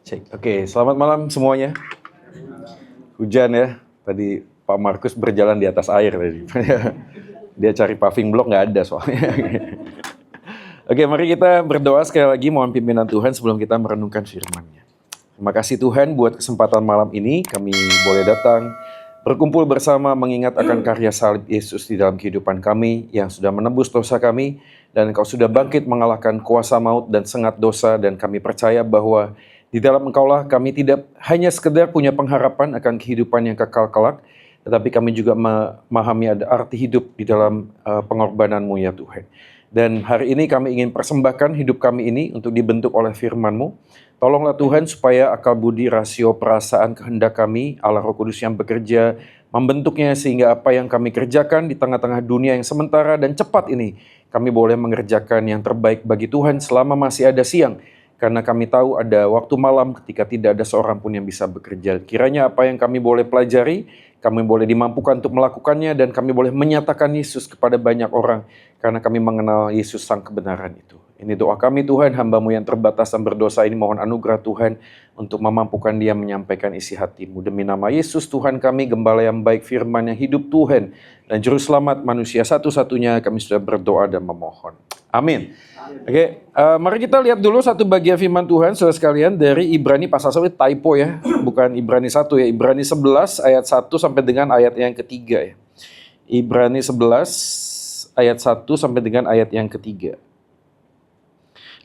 Cek. Oke, selamat malam semuanya. Hujan ya. Tadi Pak Markus berjalan di atas air tadi. Dia cari paving block nggak ada soalnya. Oke, mari kita berdoa sekali lagi mohon pimpinan Tuhan sebelum kita merenungkan firman-Nya. Terima kasih Tuhan buat kesempatan malam ini kami boleh datang berkumpul bersama mengingat akan karya salib Yesus di dalam kehidupan kami yang sudah menebus dosa kami dan Engkau sudah bangkit mengalahkan kuasa maut dan sengat dosa, dan kami percaya bahwa di dalam Engkaulah kami tidak hanya sekedar punya pengharapan akan kehidupan yang kekal kelak, tetapi kami juga memahami ada arti hidup di dalam pengorbanan-Mu ya Tuhan. Dan hari ini kami ingin persembahkan hidup kami ini untuk dibentuk oleh firman-Mu. Tolonglah Tuhan supaya akal budi, rasio, perasaan, kehendak kami, Allah Roh Kudus yang bekerja, membentuknya sehingga apa yang kami kerjakan di tengah-tengah dunia yang sementara dan cepat ini, kami boleh mengerjakan yang terbaik bagi Tuhan selama masih ada siang. Karena kami tahu ada waktu malam ketika tidak ada seorang pun yang bisa bekerja. Kiranya apa yang kami boleh pelajari, kami boleh dimampukan untuk melakukannya, dan kami boleh menyatakan Yesus kepada banyak orang. Karena kami mengenal Yesus sang kebenaran itu. Ini doa kami Tuhan, hamba-Mu yang terbatas dan berdosa ini mohon anugerah Tuhan untuk memampukan dia menyampaikan isi hati-Mu. Demi nama Yesus Tuhan kami, Gembala yang baik, firman yang hidup Tuhan, dan Juru Selamat manusia satu-satunya, kami sudah berdoa dan memohon. Amin. Oke, mari kita lihat dulu satu bagian firman Tuhan, saudara sekalian, dari Ibrani pasal 1, typo ya, bukan Ibrani 1 ya, Ibrani 11 ayat 1 sampai dengan ayat yang ketiga ya. Ibrani 11 ayat 1 sampai dengan ayat yang ketiga.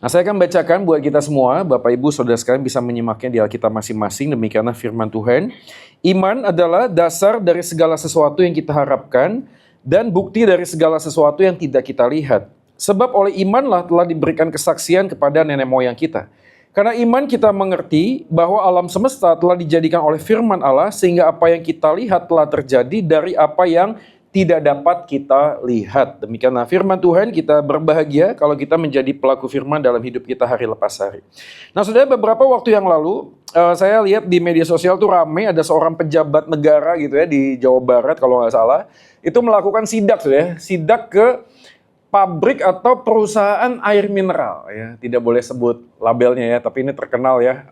Nah, saya akan bacakan buat kita semua, Bapak Ibu Saudara sekalian bisa menyimaknya di Alkitab masing-masing, demikianlah firman Tuhan. Iman adalah dasar dari segala sesuatu yang kita harapkan dan bukti dari segala sesuatu yang tidak kita lihat. Sebab oleh imanlah telah diberikan kesaksian kepada nenek moyang kita. Karena iman kita mengerti bahwa alam semesta telah dijadikan oleh firman Allah, sehingga apa yang kita lihat telah terjadi dari apa yang tidak dapat kita lihat. Demikianlah firman Tuhan, kita berbahagia kalau kita menjadi pelaku firman dalam hidup kita hari lepas hari. Nah, saudara, beberapa waktu yang lalu, saya lihat di media sosial tuh rame, ada seorang pejabat negara gitu ya, di Jawa Barat kalau nggak salah, itu melakukan sidak ya, sidak ke pabrik atau perusahaan air mineral ya, tidak boleh sebut labelnya ya, tapi ini terkenal ya,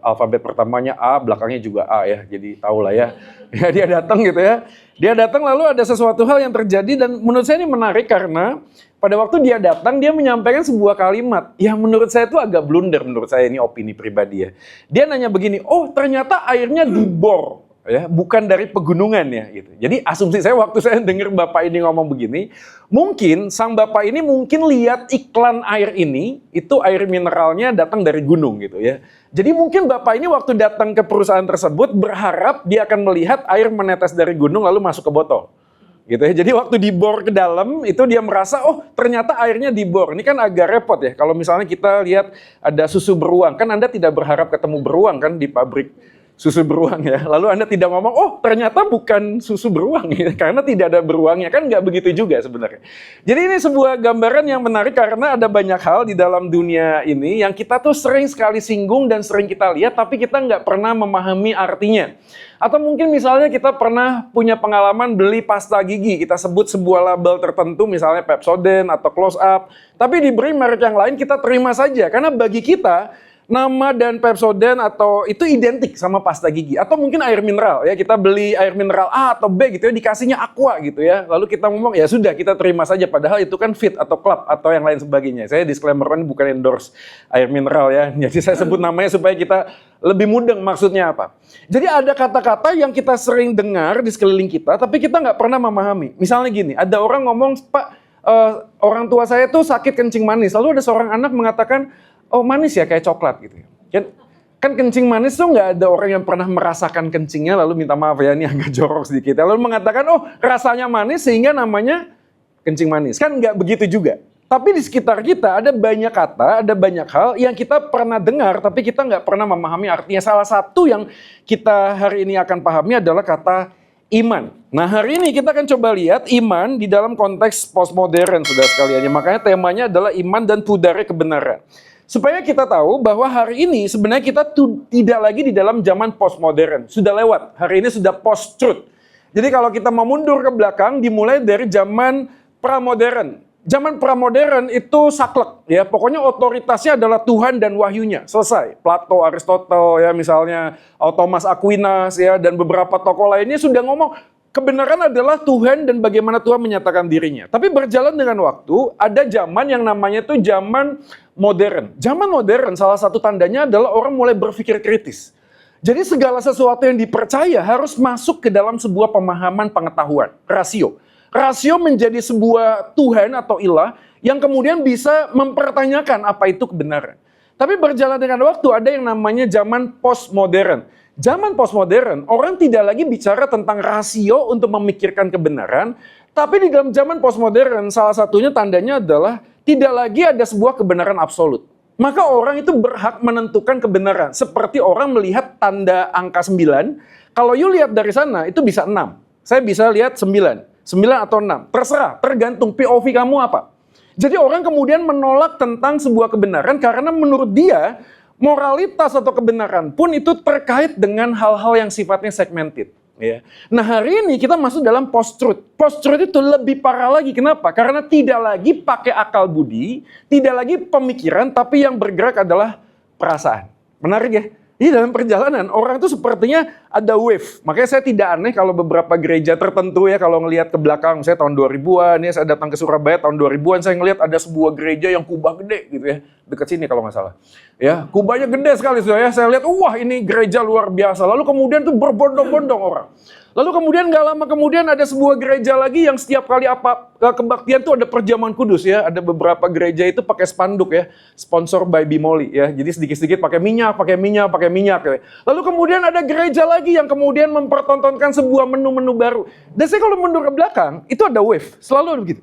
alfabet pertamanya A, belakangnya juga A ya, jadi tahu lah ya. Ya, dia datang gitu ya, dia datang lalu ada sesuatu hal yang terjadi, dan menurut saya ini menarik karena pada waktu dia datang dia menyampaikan sebuah kalimat yang menurut saya itu agak blunder, menurut saya ini opini pribadi ya. Dia nanya begini, oh ternyata airnya dibor. Ya, bukan dari pegunungan ya gitu. Jadi asumsi saya waktu saya dengar Bapak ini ngomong begini, mungkin sang Bapak ini mungkin lihat iklan air ini, itu air mineralnya datang dari gunung gitu ya. Jadi mungkin Bapak ini waktu datang ke perusahaan tersebut berharap dia akan melihat air menetes dari gunung lalu masuk ke botol. Gitu ya. Jadi waktu dibor ke dalam itu dia merasa, oh ternyata airnya dibor. Ini kan agak repot ya. Kalau misalnya kita lihat ada susu beruang, kan Anda tidak berharap ketemu beruang kan di pabrik susu beruang ya, lalu Anda tidak ngomong, oh ternyata bukan susu beruang ya, karena tidak ada beruangnya, kan nggak begitu juga sebenarnya. Jadi ini sebuah gambaran yang menarik karena ada banyak hal di dalam dunia ini yang kita tuh sering sekali singgung dan sering kita lihat, tapi kita nggak pernah memahami artinya. Atau mungkin misalnya kita pernah punya pengalaman beli pasta gigi, kita sebut sebuah label tertentu, misalnya Pepsodent atau Close Up, tapi diberi merek yang lain kita terima saja, karena bagi kita, nama dan Pepsodent atau itu identik sama pasta gigi. Atau mungkin air mineral ya, kita beli air mineral A atau B gitu ya, dikasihnya Aqua gitu ya. Lalu kita ngomong ya sudah kita terima saja, padahal itu kan Fit atau Club atau yang lain sebagainya. Saya disclaimer kan bukan endorse air mineral ya. Jadi saya sebut namanya supaya kita lebih mudeng maksudnya apa. Jadi ada kata-kata yang kita sering dengar di sekeliling kita tapi kita nggak pernah memahami. Misalnya gini, ada orang ngomong, Pak, orang tua saya tuh sakit kencing manis. Lalu ada seorang anak mengatakan, oh manis ya kayak coklat gitu ya. Kan kencing manis tuh nggak ada orang yang pernah merasakan kencingnya lalu minta maaf ya ini agak jorok sedikit. Lalu mengatakan oh rasanya manis sehingga namanya kencing manis. Kan nggak begitu juga. Tapi di sekitar kita ada banyak kata, ada banyak hal yang kita pernah dengar tapi kita nggak pernah memahami artinya. Salah satu yang kita hari ini akan pahami adalah kata iman. Nah hari ini kita akan coba lihat iman di dalam konteks postmodern saudara sekalian. Makanya temanya adalah iman dan pudara kebenaran. Supaya kita tahu bahwa hari ini sebenarnya kita tidak lagi di dalam zaman postmodern. Sudah lewat. Hari ini sudah post-truth. Jadi kalau kita mau mundur ke belakang, dimulai dari zaman pramodern. Zaman pramodern itu saklek, ya. Pokoknya otoritasnya adalah Tuhan dan wahyunya. Selesai. Plato, Aristotle, ya misalnya Thomas Aquinas, ya, dan beberapa tokoh lainnya sudah ngomong kebenaran adalah Tuhan dan bagaimana Tuhan menyatakan dirinya. Tapi berjalan dengan waktu, ada zaman yang namanya itu zaman modern. Zaman modern salah satu tandanya adalah orang mulai berpikir kritis. Jadi segala sesuatu yang dipercaya harus masuk ke dalam sebuah pemahaman pengetahuan, rasio. Rasio menjadi sebuah Tuhan atau ilah yang kemudian bisa mempertanyakan apa itu kebenaran. Tapi berjalan dengan waktu ada yang namanya zaman postmodern. Zaman postmodern, orang tidak lagi bicara tentang rasio untuk memikirkan kebenaran, tapi di dalam zaman postmodern salah satunya tandanya adalah tidak lagi ada sebuah kebenaran absolut. Maka orang itu berhak menentukan kebenaran. Seperti orang melihat tanda angka 9, kalau you lihat dari sana itu bisa 6. Saya bisa lihat 9 atau 6, terserah, tergantung POV kamu apa. Jadi orang kemudian menolak tentang sebuah kebenaran karena menurut dia moralitas atau kebenaran pun itu terkait dengan hal-hal yang sifatnya segmented. Ya. Nah hari ini kita masuk dalam post-truth. Post-truth itu lebih parah lagi, kenapa? Karena tidak lagi pakai akal budi, tidak lagi pemikiran, tapi yang bergerak adalah perasaan. Menarik ya? Ini dalam perjalanan, orang itu sepertinya ada wave. Makanya saya tidak aneh kalau beberapa gereja tertentu ya, kalau ngelihat ke belakang, saya tahun 2000-an, ya saya datang ke Surabaya tahun 2000-an, saya ngelihat ada sebuah gereja yang kubah gede gitu ya. Dekat sini kalau nggak salah. Ya, kubahnya gede sekali ya. Saya lihat, wah ini gereja luar biasa. Lalu kemudian tuh berbondong-bondong orang. Lalu kemudian nggak lama kemudian ada sebuah gereja lagi yang setiap kali kebaktian tuh ada perjamuan kudus ya. Ada beberapa gereja itu pakai spanduk ya, sponsor by Bimoli ya. Jadi sedikit-sedikit pakai minyak ya. Lalu kemudian ada gereja lagi yang kemudian mempertontonkan sebuah menu-menu baru. Dan saya kalau mundur ke belakang, itu ada wave, selalu ada begitu.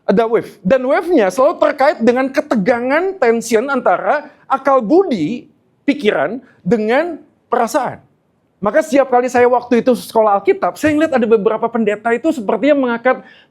Ada wave. Dan wave-nya selalu terkait dengan ketegangan tension antara akal budi, pikiran, dengan perasaan. Maka setiap kali saya waktu itu sekolah Alkitab, saya ngeliat ada beberapa pendeta itu sepertinya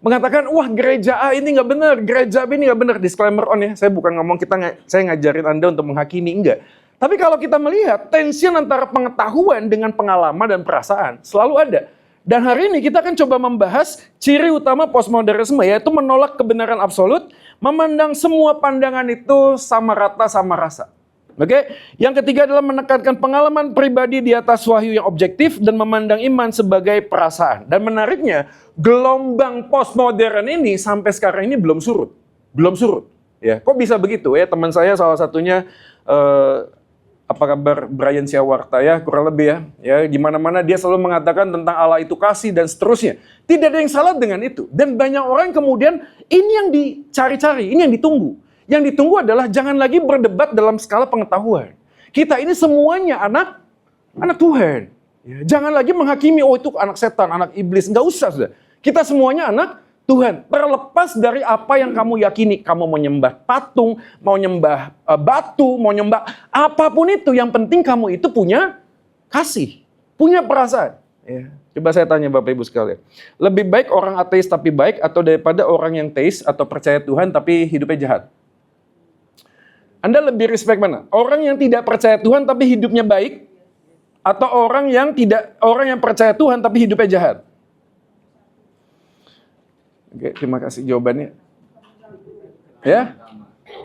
mengatakan, wah gereja A ini nggak benar, gereja B ini nggak benar. Disclaimer on ya, saya bukan ngomong saya ngajarin Anda untuk menghakimi, enggak. Tapi kalau kita melihat tension antara pengetahuan dengan pengalaman dan perasaan selalu ada. Dan hari ini kita akan coba membahas ciri utama postmodernisme, yaitu menolak kebenaran absolut, memandang semua pandangan itu sama rata, sama rasa. Oke, yang ketiga adalah menekankan pengalaman pribadi di atas wahyu yang objektif dan memandang iman sebagai perasaan. Dan menariknya, gelombang postmodern ini sampai sekarang ini belum surut. Ya, kok bisa begitu ya? Teman saya salah satunya apa kabar Brian Siawarta ya, kurang lebih ya. Ya, di mana-mana dia selalu mengatakan tentang Allah itu kasih dan seterusnya. Tidak ada yang salah dengan itu. Dan banyak orang kemudian ini yang dicari-cari, ini yang ditunggu. Yang ditunggu adalah jangan lagi berdebat dalam skala pengetahuan. Kita ini semuanya anak Tuhan. Ya, jangan lagi menghakimi, oh itu anak setan, anak iblis. Nggak usah, sudah. Kita semuanya anak Tuhan. Terlepas dari apa yang kamu yakini. Kamu mau nyembah patung, mau nyembah batu, mau nyembah apapun itu. Yang penting kamu itu punya kasih, punya perasaan. Ya. Coba saya tanya Bapak Ibu sekalian. Lebih baik orang ateis tapi baik atau daripada orang yang teis atau percaya Tuhan tapi hidupnya jahat? Anda lebih respect mana? Orang yang tidak percaya Tuhan tapi hidupnya baik, atau orang yang percaya Tuhan tapi hidupnya jahat? Oke, terima kasih jawabannya. Ya?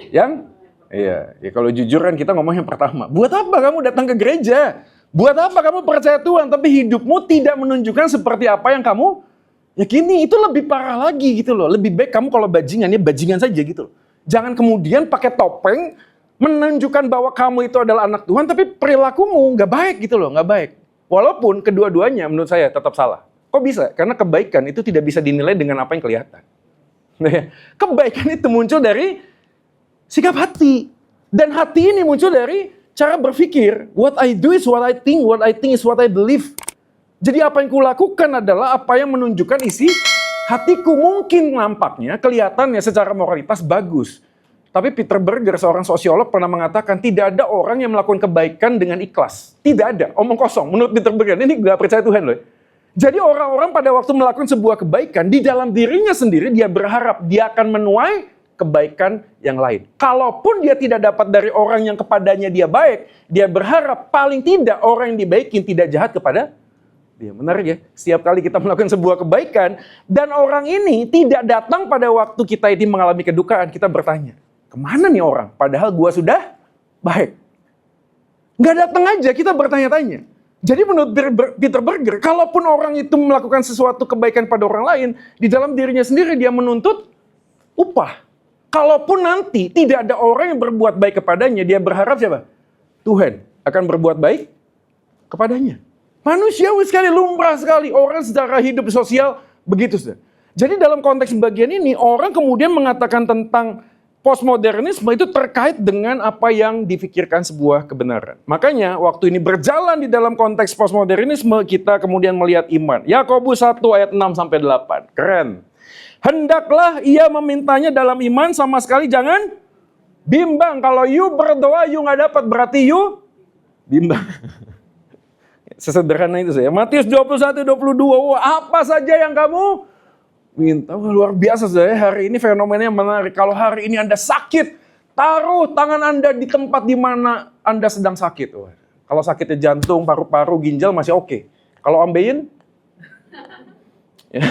Yang? Iya, ya kalau jujur kan kita ngomong yang pertama. Buat apa kamu datang ke gereja? Buat apa kamu percaya Tuhan tapi hidupmu tidak menunjukkan seperti apa yang kamu yakini? Itu lebih parah lagi gitu loh. Lebih baik kamu kalau bajingan ya bajingan saja gitu loh. Jangan kemudian pakai topeng menunjukkan bahwa kamu itu adalah anak Tuhan, tapi perilakumu nggak baik gitu loh, nggak baik. Walaupun kedua-duanya menurut saya tetap salah. Kok bisa? Karena kebaikan itu tidak bisa dinilai dengan apa yang kelihatan. Kebaikan itu muncul dari sikap hati. Dan hati ini muncul dari cara berpikir. What I do is what I think is what I believe. Jadi apa yang kulakukan adalah apa yang menunjukkan isi hatiku. Mungkin nampaknya, kelihatannya secara moralitas bagus. Tapi Peter Berger, seorang sosiolog, pernah mengatakan tidak ada orang yang melakukan kebaikan dengan ikhlas. Tidak ada, omong kosong. Menurut Peter Berger, ini gak percaya Tuhan loh. Jadi orang-orang pada waktu melakukan sebuah kebaikan, di dalam dirinya sendiri dia berharap dia akan menuai kebaikan yang lain. Kalaupun dia tidak dapat dari orang yang kepadanya dia baik, dia berharap paling tidak orang yang dibaikin tidak jahat kepada Dia menarik ya, setiap kali kita melakukan sebuah kebaikan, dan orang ini tidak datang pada waktu kita ini mengalami kedukaan, kita bertanya, kemana nih orang? Padahal gua sudah baik. Nggak datang aja, kita bertanya-tanya. Jadi menurut Peter Berger, kalaupun orang itu melakukan sesuatu kebaikan pada orang lain, di dalam dirinya sendiri dia menuntut upah. Kalaupun nanti tidak ada orang yang berbuat baik kepadanya, dia berharap siapa? Tuhan akan berbuat baik kepadanya. Manusiawi sekali, lumrah sekali. Orang secara hidup sosial begitu saja. Jadi dalam konteks bagian ini, orang kemudian mengatakan tentang postmodernisme itu terkait dengan apa yang difikirkan sebuah kebenaran. Makanya waktu ini berjalan di dalam konteks postmodernisme, kita kemudian melihat iman. Yakobus 1 ayat 6-8. Keren. Hendaklah ia memintanya dalam iman, sama sekali jangan bimbang. Kalau you berdoa, you nggak dapat, berarti you bimbang. Sesederhana itu saya. Matius 21-22, apa saja yang kamu minta. Luar biasa saya. Hari ini fenomenanya menarik. Kalau hari ini Anda sakit, taruh tangan Anda di tempat di mana Anda sedang sakit. Kalau sakitnya jantung, paru-paru, ginjal masih oke. Kalau ambeien, ya,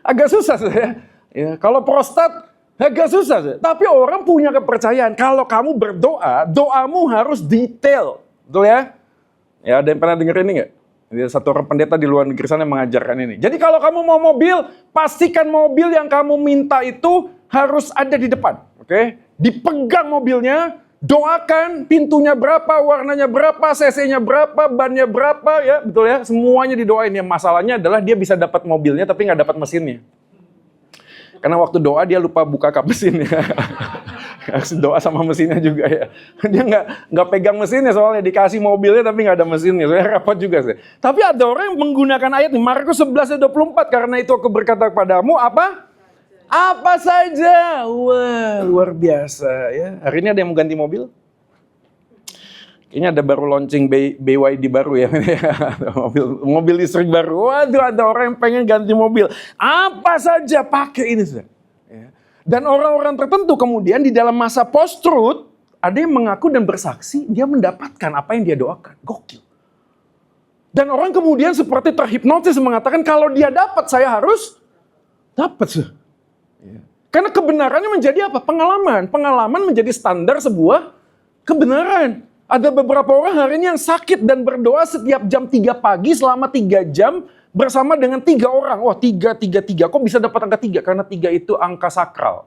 agak susah saya. Ya, kalau prostat, agak susah saya. Tapi orang punya kepercayaan. Kalau kamu berdoa, doamu harus detail. Betul ya? Ya, ada yang pernah denger ini nggak? Satu orang pendeta di luar negeri sana mengajarkan ini. Jadi kalau kamu mau mobil, pastikan mobil yang kamu minta itu harus ada di depan. Oke? Dipegang mobilnya, doakan pintunya berapa, warnanya berapa, cc-nya berapa, bannya berapa, ya betul ya? Semuanya didoain. Ya, masalahnya adalah dia bisa dapat mobilnya tapi nggak dapat mesinnya. Karena waktu doa dia lupa buka kap mesinnya. Harus doa sama mesinnya juga ya. Dia nggak pegang mesinnya soalnya dikasih mobilnya tapi nggak ada mesinnya. Saya rapat juga sih. Tapi ada orang yang menggunakan ayat ini, Markus 11:24, karena itu aku berkata kepadamu apa? Apa saja. Wah, luar biasa ya. Hari ini ada yang mau ganti mobil? Kayaknya ada baru launching BYD baru ya. mobil listrik baru. Waduh, ada orang yang pengen ganti mobil. Apa saja pakai ini sudah. Dan orang-orang tertentu kemudian di dalam masa post-truth, ada yang mengaku dan bersaksi, dia mendapatkan apa yang dia doakan. Gokil. Dan orang kemudian seperti terhipnotis mengatakan, kalau dia dapat, saya harus dapat. Karena kebenarannya menjadi apa? Pengalaman. Pengalaman menjadi standar sebuah kebenaran. Ada beberapa orang hari ini yang sakit dan berdoa setiap jam 3 pagi selama 3 jam, bersama dengan 3 orang. Wah, 3. Kok bisa dapat angka 3? Karena 3 itu angka sakral.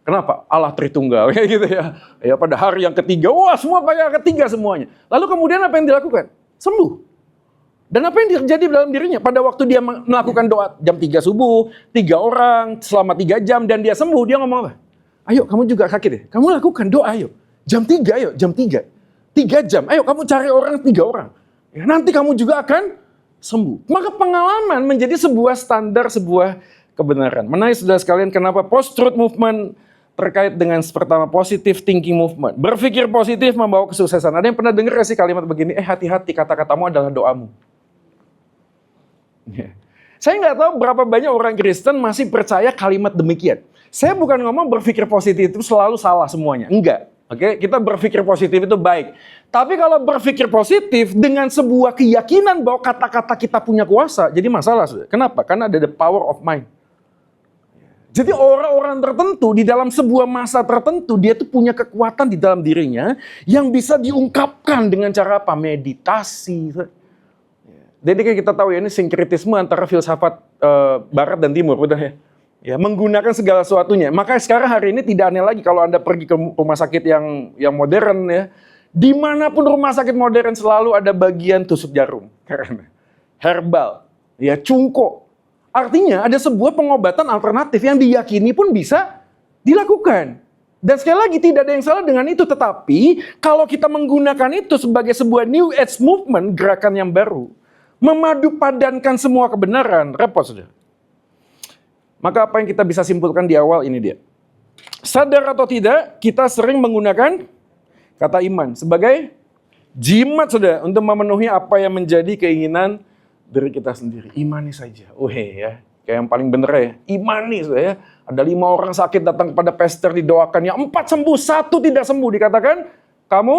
Kenapa? Allah Tritunggal. Kayak gitu ya. Ya, pada hari yang ketiga, wah semua pakai angka 3 semuanya. Lalu kemudian apa yang dilakukan? Sembuh. Dan apa yang terjadi dalam dirinya? Pada waktu dia melakukan doa jam 3 subuh, 3 orang selama 3 jam, dan dia sembuh, dia ngomong apa? Ayo, kamu juga sakit ya? Kamu lakukan doa, ayo. Jam 3, ayo. Jam 3. 3 jam. Ayo, kamu cari orang 3 orang. Ya, nanti kamu juga akan sembuh. Maka pengalaman menjadi sebuah standar, sebuah kebenaran. Menarik saudara sekalian, kenapa post-truth movement terkait dengan pertama positive thinking movement. Berpikir positif membawa kesuksesan. Ada yang pernah dengar sih kalimat begini, hati-hati, kata-katamu adalah doamu. Saya nggak tahu berapa banyak orang Kristen masih percaya kalimat demikian. Saya bukan ngomong berpikir positif itu selalu salah semuanya. Enggak. Oke, kita berpikir positif itu baik. Tapi kalau berpikir positif dengan sebuah keyakinan bahwa kata-kata kita punya kuasa, jadi masalah. Kenapa? Karena ada the power of mind. Jadi orang-orang tertentu di dalam sebuah masa tertentu, dia tuh punya kekuatan di dalam dirinya yang bisa diungkapkan dengan cara apa? Meditasi. Jadi kan kita tahu ya, ini sinkretisme antara filsafat barat dan timur, udah ya. Ya, menggunakan segala sesuatunya. Maka sekarang hari ini tidak aneh lagi kalau Anda pergi ke rumah sakit yang modern ya. Dimanapun rumah sakit modern selalu ada bagian tusuk jarum. Herbal, ya cungko. Artinya ada sebuah pengobatan alternatif yang diyakini pun bisa dilakukan. Dan sekali lagi tidak ada yang salah dengan itu. Tetapi kalau kita menggunakan itu sebagai sebuah New Age movement, gerakan yang baru, memadupadankan semua kebenaran, repot sudah. Maka apa yang kita bisa simpulkan di awal ini dia. Sadar atau tidak, kita sering menggunakan kata iman sebagai jimat sudah untuk memenuhi apa yang menjadi keinginan diri kita sendiri. Imani saja. Ya. Kayak yang paling bener ya. Imani sudah ya. Ada 5 orang sakit datang kepada pastor didoakan. Yang 4 sembuh, 1 tidak sembuh. Dikatakan, kamu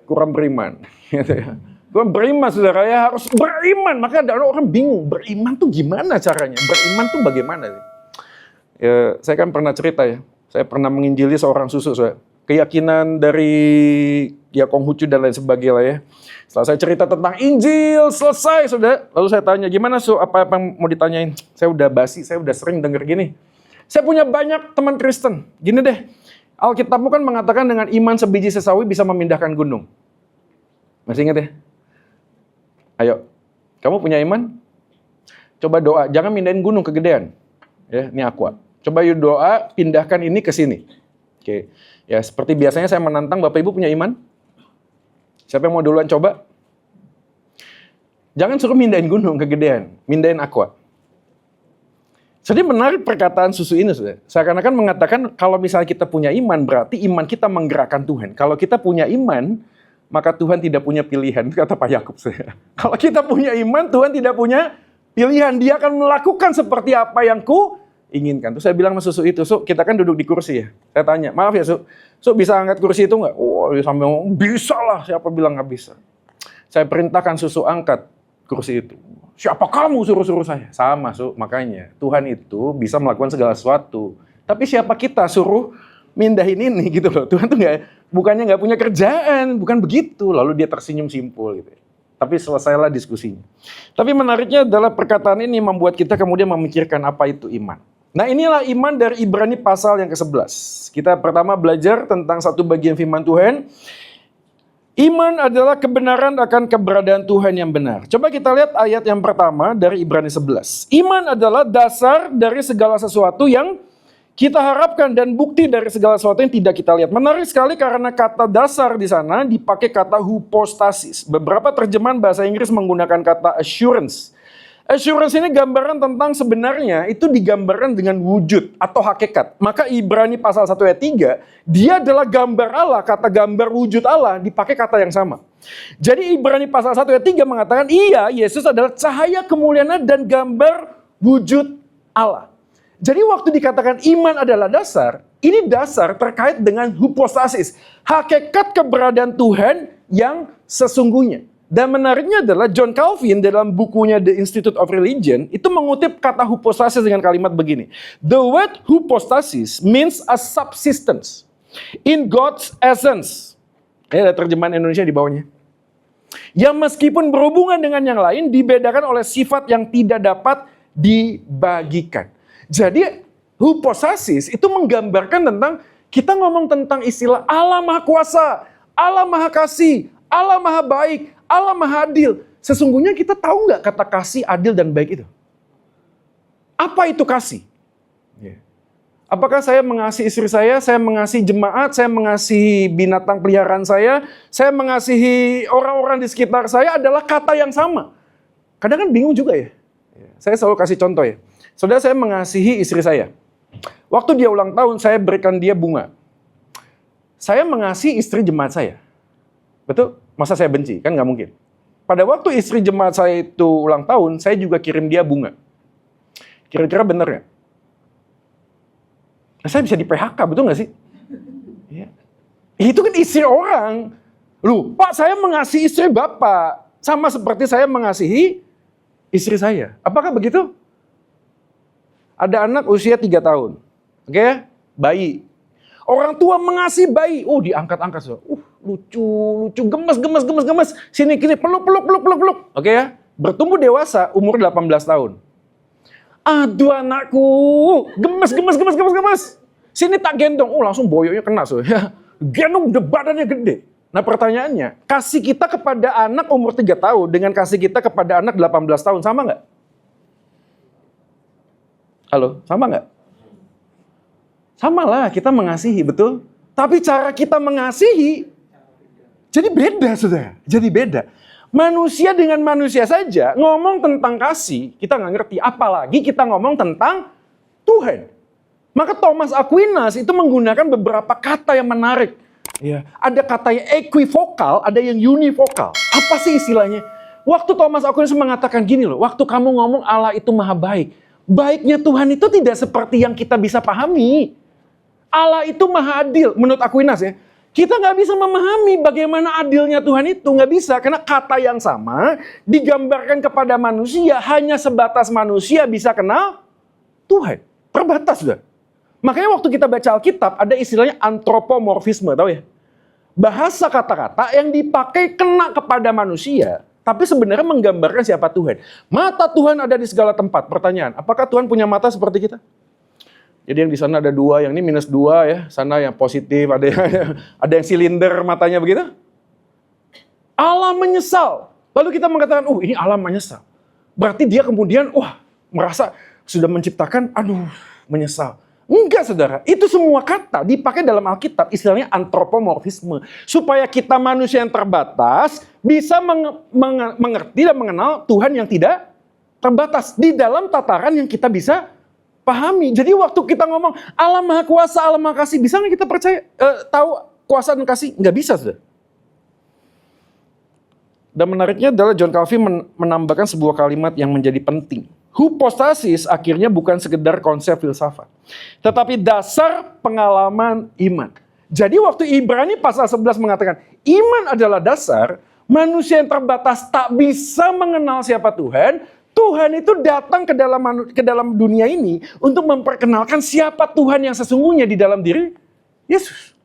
kurang beriman. Gitu ya. Beriman, saudara, ya harus beriman. Maka ada orang bingung, beriman tuh gimana caranya? Beriman tuh bagaimana? Ya, saya kan pernah cerita ya, saya pernah menginjili seorang susu, saudara. Keyakinan dari ya Konghucu dan lain sebagainya ya. Setelah saya cerita tentang Injil, selesai, saudara. Lalu saya tanya, gimana apa yang mau ditanyain? Saya udah basi, saya udah sering denger gini. Saya punya banyak teman Kristen. Gini deh, Alkitabmu kan mengatakan dengan iman sebiji sesawi bisa memindahkan gunung. Masih ingat ya? Ayo, kamu punya iman? Coba doa, jangan mindahin gunung kegedean. Ya, ini Aqua. Coba yuk doa, pindahkan ini ke sini. Oke. Ya, seperti biasanya saya menantang Bapak Ibu punya iman? Siapa yang mau duluan coba? Jangan suruh mindahin gunung kegedean, mindahin Aqua. Jadi menarik perkataan susu ini, saudara. Seakan-akan mengatakan kalau misalnya kita punya iman, berarti iman kita menggerakkan Tuhan. Kalau kita punya iman, maka Tuhan tidak punya pilihan, kata Pak Yakub. Kalau kita punya iman, Tuhan tidak punya pilihan. Dia akan melakukan seperti apa yang ku inginkan. Terus saya bilang sama susu itu, Su, kita kan duduk di kursi ya. Saya tanya, maaf ya Su, bisa angkat kursi itu nggak? Oh, dia sampai ngomong, bisa lah. Siapa bilang nggak bisa? Saya perintahkan susu angkat kursi itu. Siapa kamu suruh-suruh saya? Sama Su, makanya Tuhan itu bisa melakukan segala sesuatu. Tapi siapa kita suruh mindahin ini gitu loh. Tuhan tuh bukannya nggak punya kerjaan, bukan begitu. Lalu dia tersenyum simpul gitu. Tapi selesailah diskusinya. Tapi menariknya adalah perkataan ini membuat kita kemudian memikirkan apa itu iman. Nah inilah iman dari Ibrani pasal yang ke-11. Kita pertama belajar tentang satu bagian firman Tuhan. Iman adalah kebenaran akan keberadaan Tuhan yang benar. Coba kita lihat ayat yang pertama dari Ibrani 11. Iman adalah dasar dari segala sesuatu yang kita harapkan dan bukti dari segala sesuatu yang tidak kita lihat. Menarik sekali karena kata dasar di sana dipakai kata hypostasis. Beberapa terjemahan bahasa Inggris menggunakan kata assurance. Assurance ini gambaran tentang sebenarnya itu digambarkan dengan wujud atau hakikat. Maka Ibrani pasal 1 ayat 3, dia adalah gambar Allah, kata gambar wujud Allah dipakai kata yang sama. Jadi Ibrani pasal 1 ayat 3 mengatakan, iya, Yesus adalah cahaya kemuliaan dan gambar wujud Allah. Jadi waktu dikatakan iman adalah dasar, ini dasar terkait dengan hypostasis, hakikat keberadaan Tuhan yang sesungguhnya. Dan menariknya adalah John Calvin dalam bukunya The Institute of Religion itu mengutip kata hypostasis dengan kalimat begini. The word hypostasis means a subsistence in God's essence. Ini ada terjemahan Indonesia di bawahnya. Yang meskipun berhubungan dengan yang lain dibedakan oleh sifat yang tidak dapat dibagikan. Jadi hypostasis itu menggambarkan tentang, kita ngomong tentang istilah Allah Maha Kuasa, Allah Maha Kasih, Allah Maha Baik, Allah Maha Adil. Sesungguhnya kita tahu nggak kata kasih, adil, dan baik itu? Apa itu kasih? Apakah saya mengasihi istri saya mengasihi jemaat, saya mengasihi binatang peliharaan saya mengasihi orang-orang di sekitar saya adalah kata yang sama? Kadang kan bingung juga ya. Saya selalu kasih contoh ya. Saudara, saya mengasihi istri saya. Waktu dia ulang tahun, saya berikan dia bunga. Saya mengasihi istri jemaat saya. Betul? Masa saya benci? Kan nggak mungkin. Pada waktu istri jemaat saya itu ulang tahun, saya juga kirim dia bunga. Kira-kira benar nggak? Nah, saya bisa di PHK, betul nggak sih? Ya. Itu kan istri orang. Loh, Pak, saya mengasihi istri Bapak. Sama seperti saya mengasihi istri saya. Apakah begitu? Ada anak usia 3 tahun. Oke? Bayi. Orang tua mengasihi bayi. Oh, diangkat-angkat. Lucu, gemes. Sini, peluk. Oke ya? Bertumbuh dewasa, umur 18 tahun. Aduh anakku, gemes. Sini tak gendong. Oh, langsung boyoknya kena. Gendong, badannya gede. Nah pertanyaannya, kasih kita kepada anak umur 3 tahun dengan kasih kita kepada anak 18 tahun sama nggak? Halo, sama nggak? Sama lah, kita mengasihi, betul? Tapi cara kita mengasihi, jadi beda, saudara. Jadi beda. Manusia dengan manusia saja ngomong tentang kasih, kita nggak ngerti. Apalagi kita ngomong tentang Tuhan. Maka Thomas Aquinas itu menggunakan beberapa kata yang menarik. Ya, ada kata yang equivokal, ada yang univokal. Apa sih istilahnya? Waktu Thomas Aquinas mengatakan gini loh, waktu kamu ngomong Allah itu maha baik, baiknya Tuhan itu tidak seperti yang kita bisa pahami. Allah itu maha adil, menurut Aquinas ya. Kita nggak bisa memahami bagaimana adilnya Tuhan itu. Nggak bisa, karena kata yang sama digambarkan kepada manusia. Hanya sebatas manusia bisa kenal Tuhan. Terbatas sudah. Makanya waktu kita baca Alkitab, ada istilahnya antropomorfisme, tahu ya? Bahasa kata-kata yang dipakai kena kepada manusia, tapi sebenarnya menggambarkan siapa Tuhan. Mata Tuhan ada di segala tempat. Pertanyaan, apakah Tuhan punya mata seperti kita? Jadi yang di sana ada 2, yang ini -2 ya. Sana yang positif, ada yang silinder matanya begitu. Allah menyesal. Lalu kita mengatakan, ini Allah menyesal. Berarti dia kemudian, merasa sudah menciptakan, menyesal. Enggak saudara, itu semua kata dipakai dalam Alkitab, istilahnya antropomorfisme. Supaya kita manusia yang terbatas bisa mengerti dan mengenal Tuhan yang tidak terbatas. Di dalam tataran yang kita bisa pahami. Jadi waktu kita ngomong Allah Maha Kuasa, Allah Maha Kasih, bisa nggak kita percaya, tahu kuasa dan kasih? Nggak bisa saudara. Dan menariknya adalah John Calvin menambahkan sebuah kalimat yang menjadi penting. Hypostasis akhirnya bukan sekedar konsep filsafat, tetapi dasar pengalaman iman. Jadi waktu Ibrani pasal 11 mengatakan, iman adalah dasar, manusia yang terbatas tak bisa mengenal siapa Tuhan. Tuhan itu datang ke dalam dunia ini untuk memperkenalkan siapa Tuhan yang sesungguhnya di dalam diri Yesus.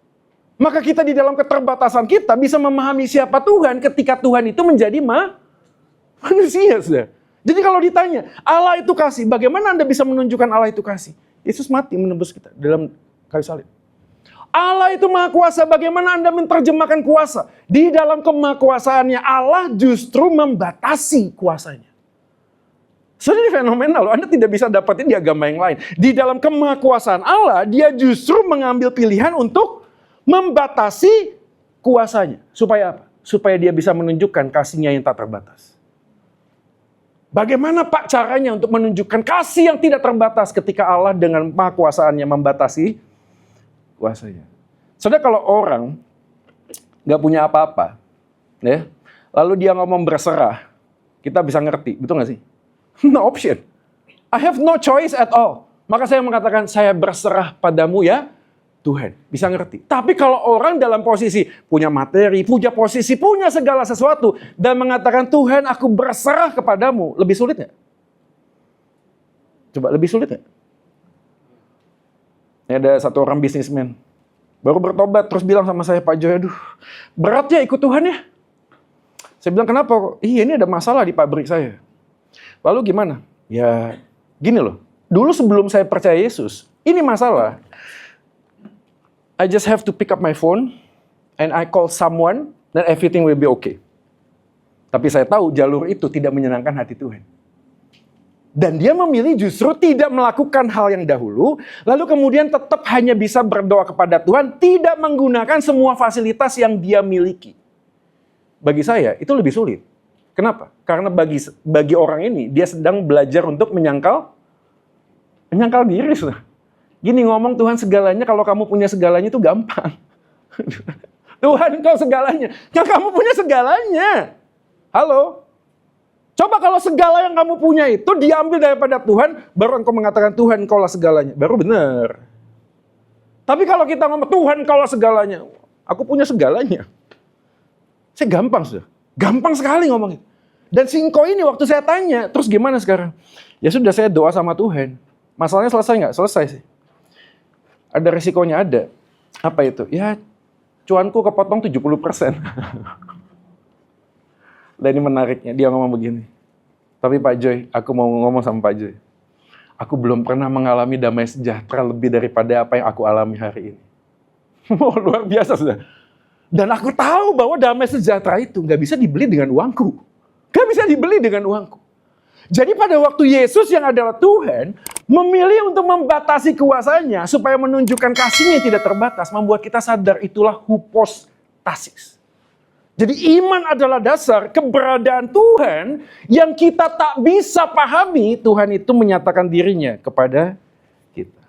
Maka kita di dalam keterbatasan kita bisa memahami siapa Tuhan ketika Tuhan itu menjadi manusia, saudara. Jadi kalau ditanya, Allah itu kasih, bagaimana Anda bisa menunjukkan Allah itu kasih? Yesus mati menembus kita dalam kayu salib. Allah itu Maha Kuasa, bagaimana Anda menerjemahkan kuasa? Di dalam kemahakuasaannya Allah justru membatasi kuasanya. Sebenarnya fenomenal loh, Anda tidak bisa dapatin di agama yang lain. Di dalam kemahakuasaan Allah, dia justru mengambil pilihan untuk membatasi kuasanya. Supaya apa? Supaya dia bisa menunjukkan kasihnya yang tak terbatas. Bagaimana Pak caranya untuk menunjukkan kasih yang tidak terbatas ketika Allah dengan kemahakuasaannya membatasi kuasanya? Saudara, kalau orang nggak punya apa-apa, ya, lalu dia ngomong berserah, kita bisa ngerti, betul nggak sih? No option. I have no choice at all. Maka saya mengatakan, saya berserah padamu ya Tuhan. Bisa ngerti. Tapi kalau orang dalam posisi punya materi, punya posisi, punya segala sesuatu, dan mengatakan, Tuhan aku berserah kepadamu, lebih sulit nggak? Coba, lebih sulit nggak? Ini ada satu orang bisnismen, baru bertobat, terus bilang sama saya, Pak Joy, berat ya ikut Tuhan ya? Saya bilang, kenapa? Ini ada masalah di pabrik saya. Lalu gimana? Ya, gini loh. Dulu sebelum saya percaya Yesus, ini masalah. I just have to pick up my phone and I call someone, then everything will be okay. Tapi saya tahu jalur itu tidak menyenangkan hati Tuhan. Dan dia memilih justru tidak melakukan hal yang dahulu, lalu kemudian tetap hanya bisa berdoa kepada Tuhan, tidak menggunakan semua fasilitas yang dia miliki. Bagi saya, itu lebih sulit. Kenapa? Karena bagi orang ini, dia sedang belajar untuk menyangkal diri. Gini, ngomong Tuhan segalanya, kalau kamu punya segalanya itu gampang. Tuhan kau segalanya. Ya kamu punya segalanya. Halo? Coba kalau segala yang kamu punya itu diambil daripada Tuhan, baru engkau mengatakan Tuhan kaulah segalanya. Baru benar. Tapi kalau kita ngomong Tuhan kaulah segalanya, aku punya segalanya. Saya gampang sudah. Gampang sekali ngomong itu. Dan si engkau ini waktu saya tanya, terus gimana sekarang? Ya sudah, saya doa sama Tuhan. Masalahnya selesai nggak? Selesai sih. Ada resikonya, ada. Apa itu? Ya, cuanku kepotong 70%. Dan ini menariknya, dia ngomong begini. Tapi Pak Joy, aku mau ngomong sama Pak Joy. Aku belum pernah mengalami damai sejahtera lebih daripada apa yang aku alami hari ini. Luar biasa sudah. Dan aku tahu bahwa damai sejahtera itu nggak bisa dibeli dengan uangku. Nggak bisa dibeli dengan uangku. Jadi pada waktu Yesus yang adalah Tuhan, memilih untuk membatasi kuasanya supaya menunjukkan kasihnya yang tidak terbatas, membuat kita sadar itulah hypostasis. Jadi iman adalah dasar keberadaan Tuhan yang kita tak bisa pahami. Tuhan itu menyatakan dirinya kepada kita.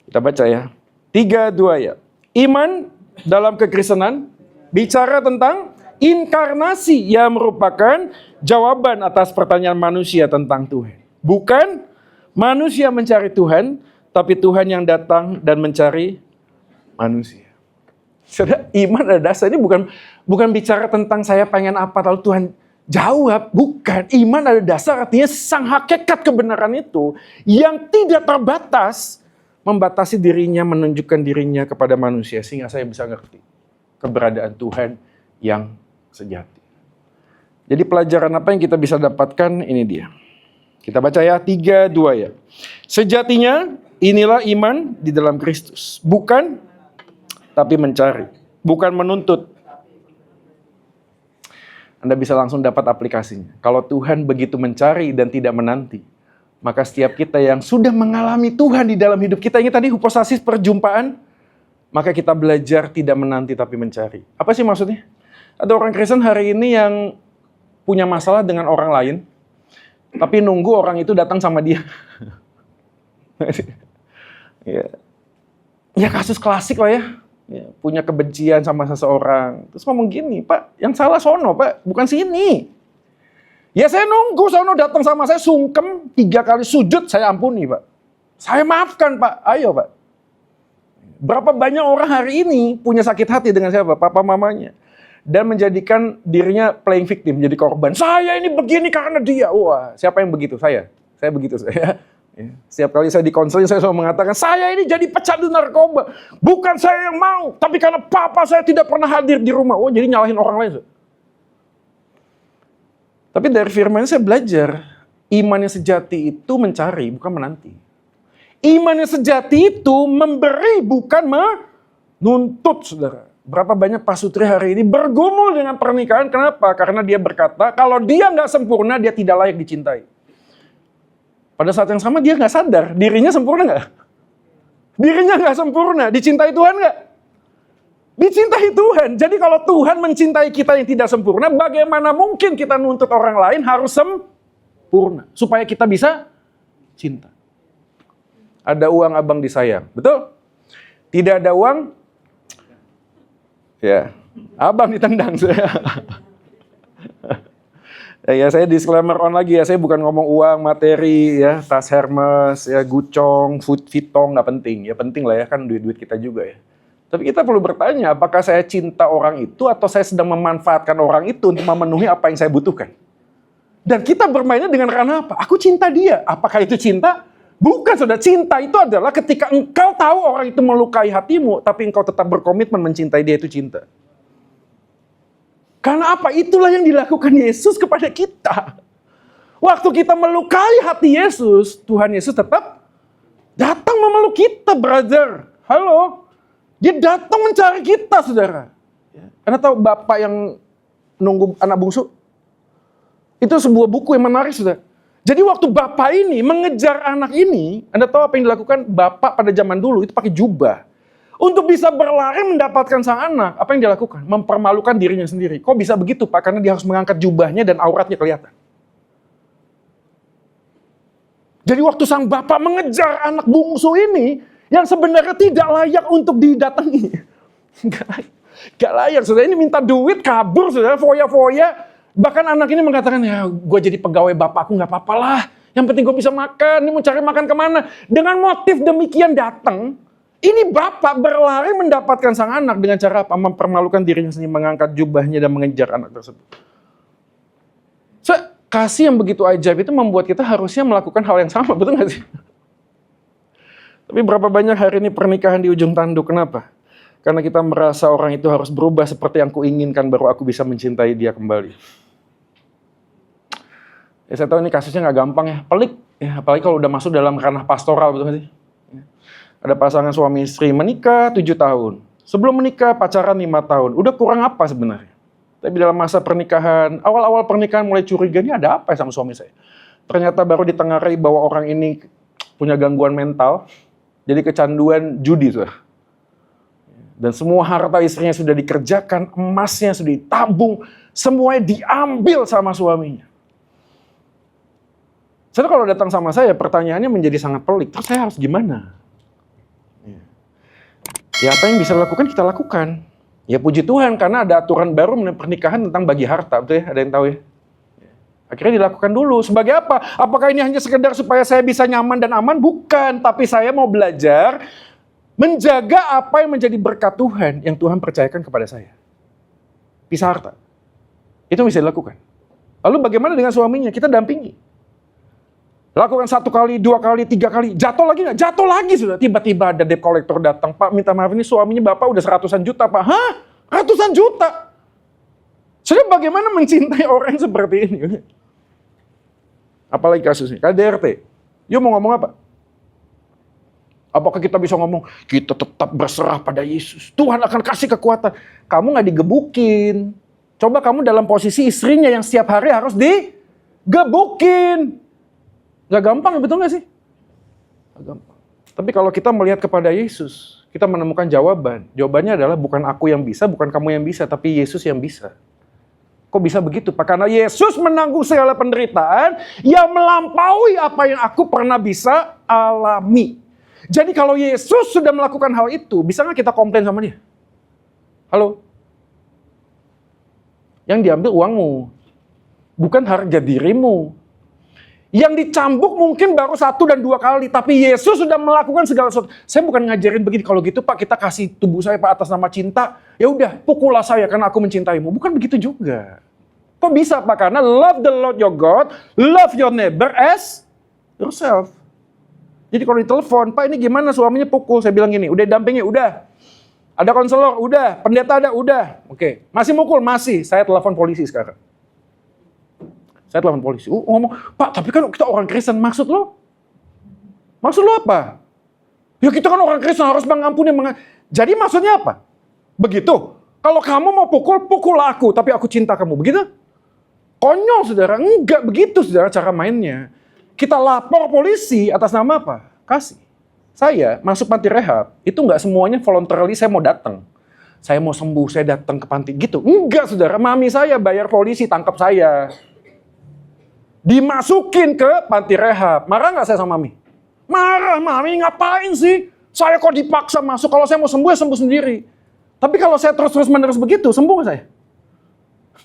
Kita baca ya. 3:2 ya. Iman dalam kekristenan bicara tentang inkarnasi yang merupakan jawaban atas pertanyaan manusia tentang Tuhan. Bukan manusia mencari Tuhan, tapi Tuhan yang datang dan mencari manusia. Saudara, iman ada dasar. Ini bukan bicara tentang saya pengen apa lalu Tuhan jawab. Bukan. Iman ada dasar artinya sang hakikat kebenaran itu yang tidak terbatas membatasi dirinya, menunjukkan dirinya kepada manusia sehingga saya bisa ngerti keberadaan Tuhan yang sejati. Jadi pelajaran apa yang kita bisa dapatkan ini dia. Kita baca ya 3:2 ya. Sejatinya inilah iman di dalam Kristus. Bukan tapi mencari. Bukan menuntut. Anda bisa langsung dapat aplikasinya. Kalau Tuhan begitu mencari dan tidak menanti, maka setiap kita yang sudah mengalami Tuhan di dalam hidup kita, ini tadi hypostasis perjumpaan, maka kita belajar tidak menanti tapi mencari. Apa sih maksudnya? Ada orang Kristen hari ini yang punya masalah dengan orang lain, tapi nunggu orang itu datang sama dia. Ya kasus klasik lah ya. Punya kebencian sama seseorang. Terus ngomong gini, Pak, yang salah sono, Pak, bukan sini. Ya saya nunggu sono datang sama saya, sungkem 3 kali sujud, saya ampuni, Pak. Saya maafkan, Pak. Ayo, Pak. Berapa banyak orang hari ini punya sakit hati dengan siapa? Papa mamanya. Dan menjadikan dirinya playing victim, jadi korban. Saya ini begini karena dia. Wah, siapa yang begitu? Saya begitu. Setiap kali saya dikonseling, saya selalu mengatakan, saya ini jadi pecandu narkoba. Bukan saya yang mau, tapi karena papa saya tidak pernah hadir di rumah. Oh, jadi nyalahin orang lain. Tapi dari firman saya belajar, iman yang sejati itu mencari, bukan menanti. Iman yang sejati itu memberi, bukan menuntut, saudara. Berapa banyak pasutri hari ini bergumul dengan pernikahan, kenapa? Karena dia berkata, kalau dia nggak sempurna, dia tidak layak dicintai. Pada saat yang sama dia nggak sadar, dirinya sempurna nggak? Dirinya nggak sempurna, dicintai Tuhan nggak? Dicintai Tuhan. Jadi kalau Tuhan mencintai kita yang tidak sempurna, bagaimana mungkin kita nuntut orang lain harus sempurna? Supaya kita bisa cinta. Ada uang abang disayang, betul? Tidak ada uang, ya abang ditendang. Ya saya disclaimer on lagi ya, saya bukan ngomong uang, materi, ya tas Hermes, ya Gucong, Vuitton, nggak penting. Ya penting lah ya, kan duit-duit kita juga ya. Tapi kita perlu bertanya, apakah saya cinta orang itu atau saya sedang memanfaatkan orang itu untuk memenuhi apa yang saya butuhkan? Dan kita bermainnya dengan karena apa? Aku cinta dia. Apakah itu cinta? Bukan, saudara. Cinta itu adalah ketika engkau tahu orang itu melukai hatimu, tapi engkau tetap berkomitmen mencintai dia, itu cinta. Karena apa? Itulah yang dilakukan Yesus kepada kita. Waktu kita melukai hati Yesus, Tuhan Yesus tetap datang memeluk kita, brother. Halo? Dia datang mencari kita, saudara. Anda tahu bapak yang nunggu anak bungsu? Itu sebuah buku yang menarik, saudara. Jadi waktu bapak ini mengejar anak ini, Anda tahu apa yang dilakukan bapak pada zaman dulu? Itu pakai jubah. Untuk bisa berlari mendapatkan sang anak, apa yang dia lakukan? Mempermalukan dirinya sendiri. Kok bisa begitu, Pak? Karena dia harus mengangkat jubahnya dan auratnya kelihatan. Jadi waktu sang bapak mengejar anak bungsu ini, yang sebenarnya tidak layak untuk didatangi. Gak layak, saudara. Ini minta duit, kabur, saudara. Foya-foya. Bahkan anak ini mengatakan, ya gue jadi pegawai bapakku gak apa-apa lah. Yang penting gue bisa makan, ini mau cari makan kemana. Dengan motif demikian datang, ini bapak berlari mendapatkan sang anak dengan cara apa? Mempermalukan dirinya sendiri, mengangkat jubahnya dan mengejar anak tersebut. Kasih yang begitu ajaib itu membuat kita harusnya melakukan hal yang sama, betul nggak sih? Tapi berapa banyak hari ini pernikahan di ujung tanduk, kenapa? Karena kita merasa orang itu harus berubah seperti yang kuinginkan baru aku bisa mencintai dia kembali. Ya, saya tahu ini kasusnya nggak gampang ya, pelik. Ya, apalagi kalau udah masuk dalam ranah pastoral, betul nggak sih? Ada pasangan suami istri menikah 7 tahun. Sebelum menikah pacaran 5 tahun. Udah kurang apa sebenarnya? Tapi dalam masa pernikahan, awal-awal pernikahan mulai curiga, ini ada apa ya sama suami saya? Ternyata baru ditengarai bahwa orang ini punya gangguan mental. Jadi kecanduan judi. Dan semua harta istrinya sudah dikerjakan, emasnya sudah ditabung, semuanya diambil sama suaminya. Jadi kalau datang sama saya, pertanyaannya menjadi sangat pelik. Terus saya harus gimana? Ya apa yang bisa dilakukan, kita lakukan. Ya puji Tuhan, karena ada aturan baru pernikahan tentang bagi harta. Betul ya? Ada yang tahu ya? Akhirnya dilakukan dulu. Sebagai apa? Apakah ini hanya sekedar supaya saya bisa nyaman dan aman? Bukan. Tapi saya mau belajar Menjaga apa yang menjadi berkat Tuhan yang Tuhan percayakan kepada saya. Pisah harta. Itu bisa dilakukan. Lalu bagaimana dengan suaminya? Kita dampingi. Lakukan 1 kali, 2 kali, 3 kali. Jatuh lagi nggak? Jatuh lagi sudah. Tiba-tiba ada debt collector datang. Pak, minta maaf, ini suaminya Bapak udah ratusan juta, Pak. Hah? Ratusan juta? Sudah bagaimana mencintai orang seperti ini? Apalagi kasusnya. KDRT. Yuk mau ngomong apa? Apakah kita bisa ngomong, kita tetap berserah pada Yesus. Tuhan akan kasih kekuatan. Kamu nggak digebukin. Coba kamu dalam posisi istrinya yang setiap hari harus digebukin. Gak gampang, betul gak sih? Gak gampang. Tapi kalau kita melihat kepada Yesus, kita menemukan jawaban. Jawabannya adalah bukan aku yang bisa, bukan kamu yang bisa, tapi Yesus yang bisa. Kok bisa begitu, Pak? Karena Yesus menanggung segala penderitaan yang melampaui apa yang aku pernah bisa alami. Jadi kalau Yesus sudah melakukan hal itu, bisa nggak kita komplain sama dia? Halo? Yang diambil uangmu, bukan harga dirimu. Yang dicambuk mungkin baru 1 dan 2 kali, tapi Yesus sudah melakukan segala sesuatu. Saya bukan ngajarin begini, kalau gitu Pak kita kasih tubuh saya Pak atas nama cinta, ya udah pukullah saya karena aku mencintaimu. Bukan begitu juga. Kok bisa Pak? Karena love the Lord your God, love your neighbor as yourself. Jadi kalau ditelepon, Pak ini gimana suaminya pukul? Saya bilang gini, udah dampingi, udah. Ada konselor, udah. Pendeta ada, udah. Oke. Masih mukul? Masih. Saya telepon polisi sekarang. Saya telepon polisi. Ngomong, Pak tapi kan kita orang Kristen. Maksud lo? Maksud lo apa? Ya kita kan orang Kristen harus mengampuni. Jadi maksudnya apa? Begitu. Kalau kamu mau pukul, pukul aku. Tapi aku cinta kamu. Begitu? Konyol saudara. Enggak begitu saudara cara mainnya. Kita lapor polisi atas nama apa? Kasih. Saya masuk panti rehab, itu nggak semuanya voluntarily saya mau datang. Saya mau sembuh, saya datang ke panti gitu. Enggak saudara, mami saya bayar polisi tangkap saya. Dimasukin ke panti rehab. Marah nggak saya sama mami? Marah, mami ngapain sih? Saya kok dipaksa masuk, kalau saya mau sembuh ya sembuh sendiri. Tapi kalau saya terus menerus begitu, sembuh nggak saya?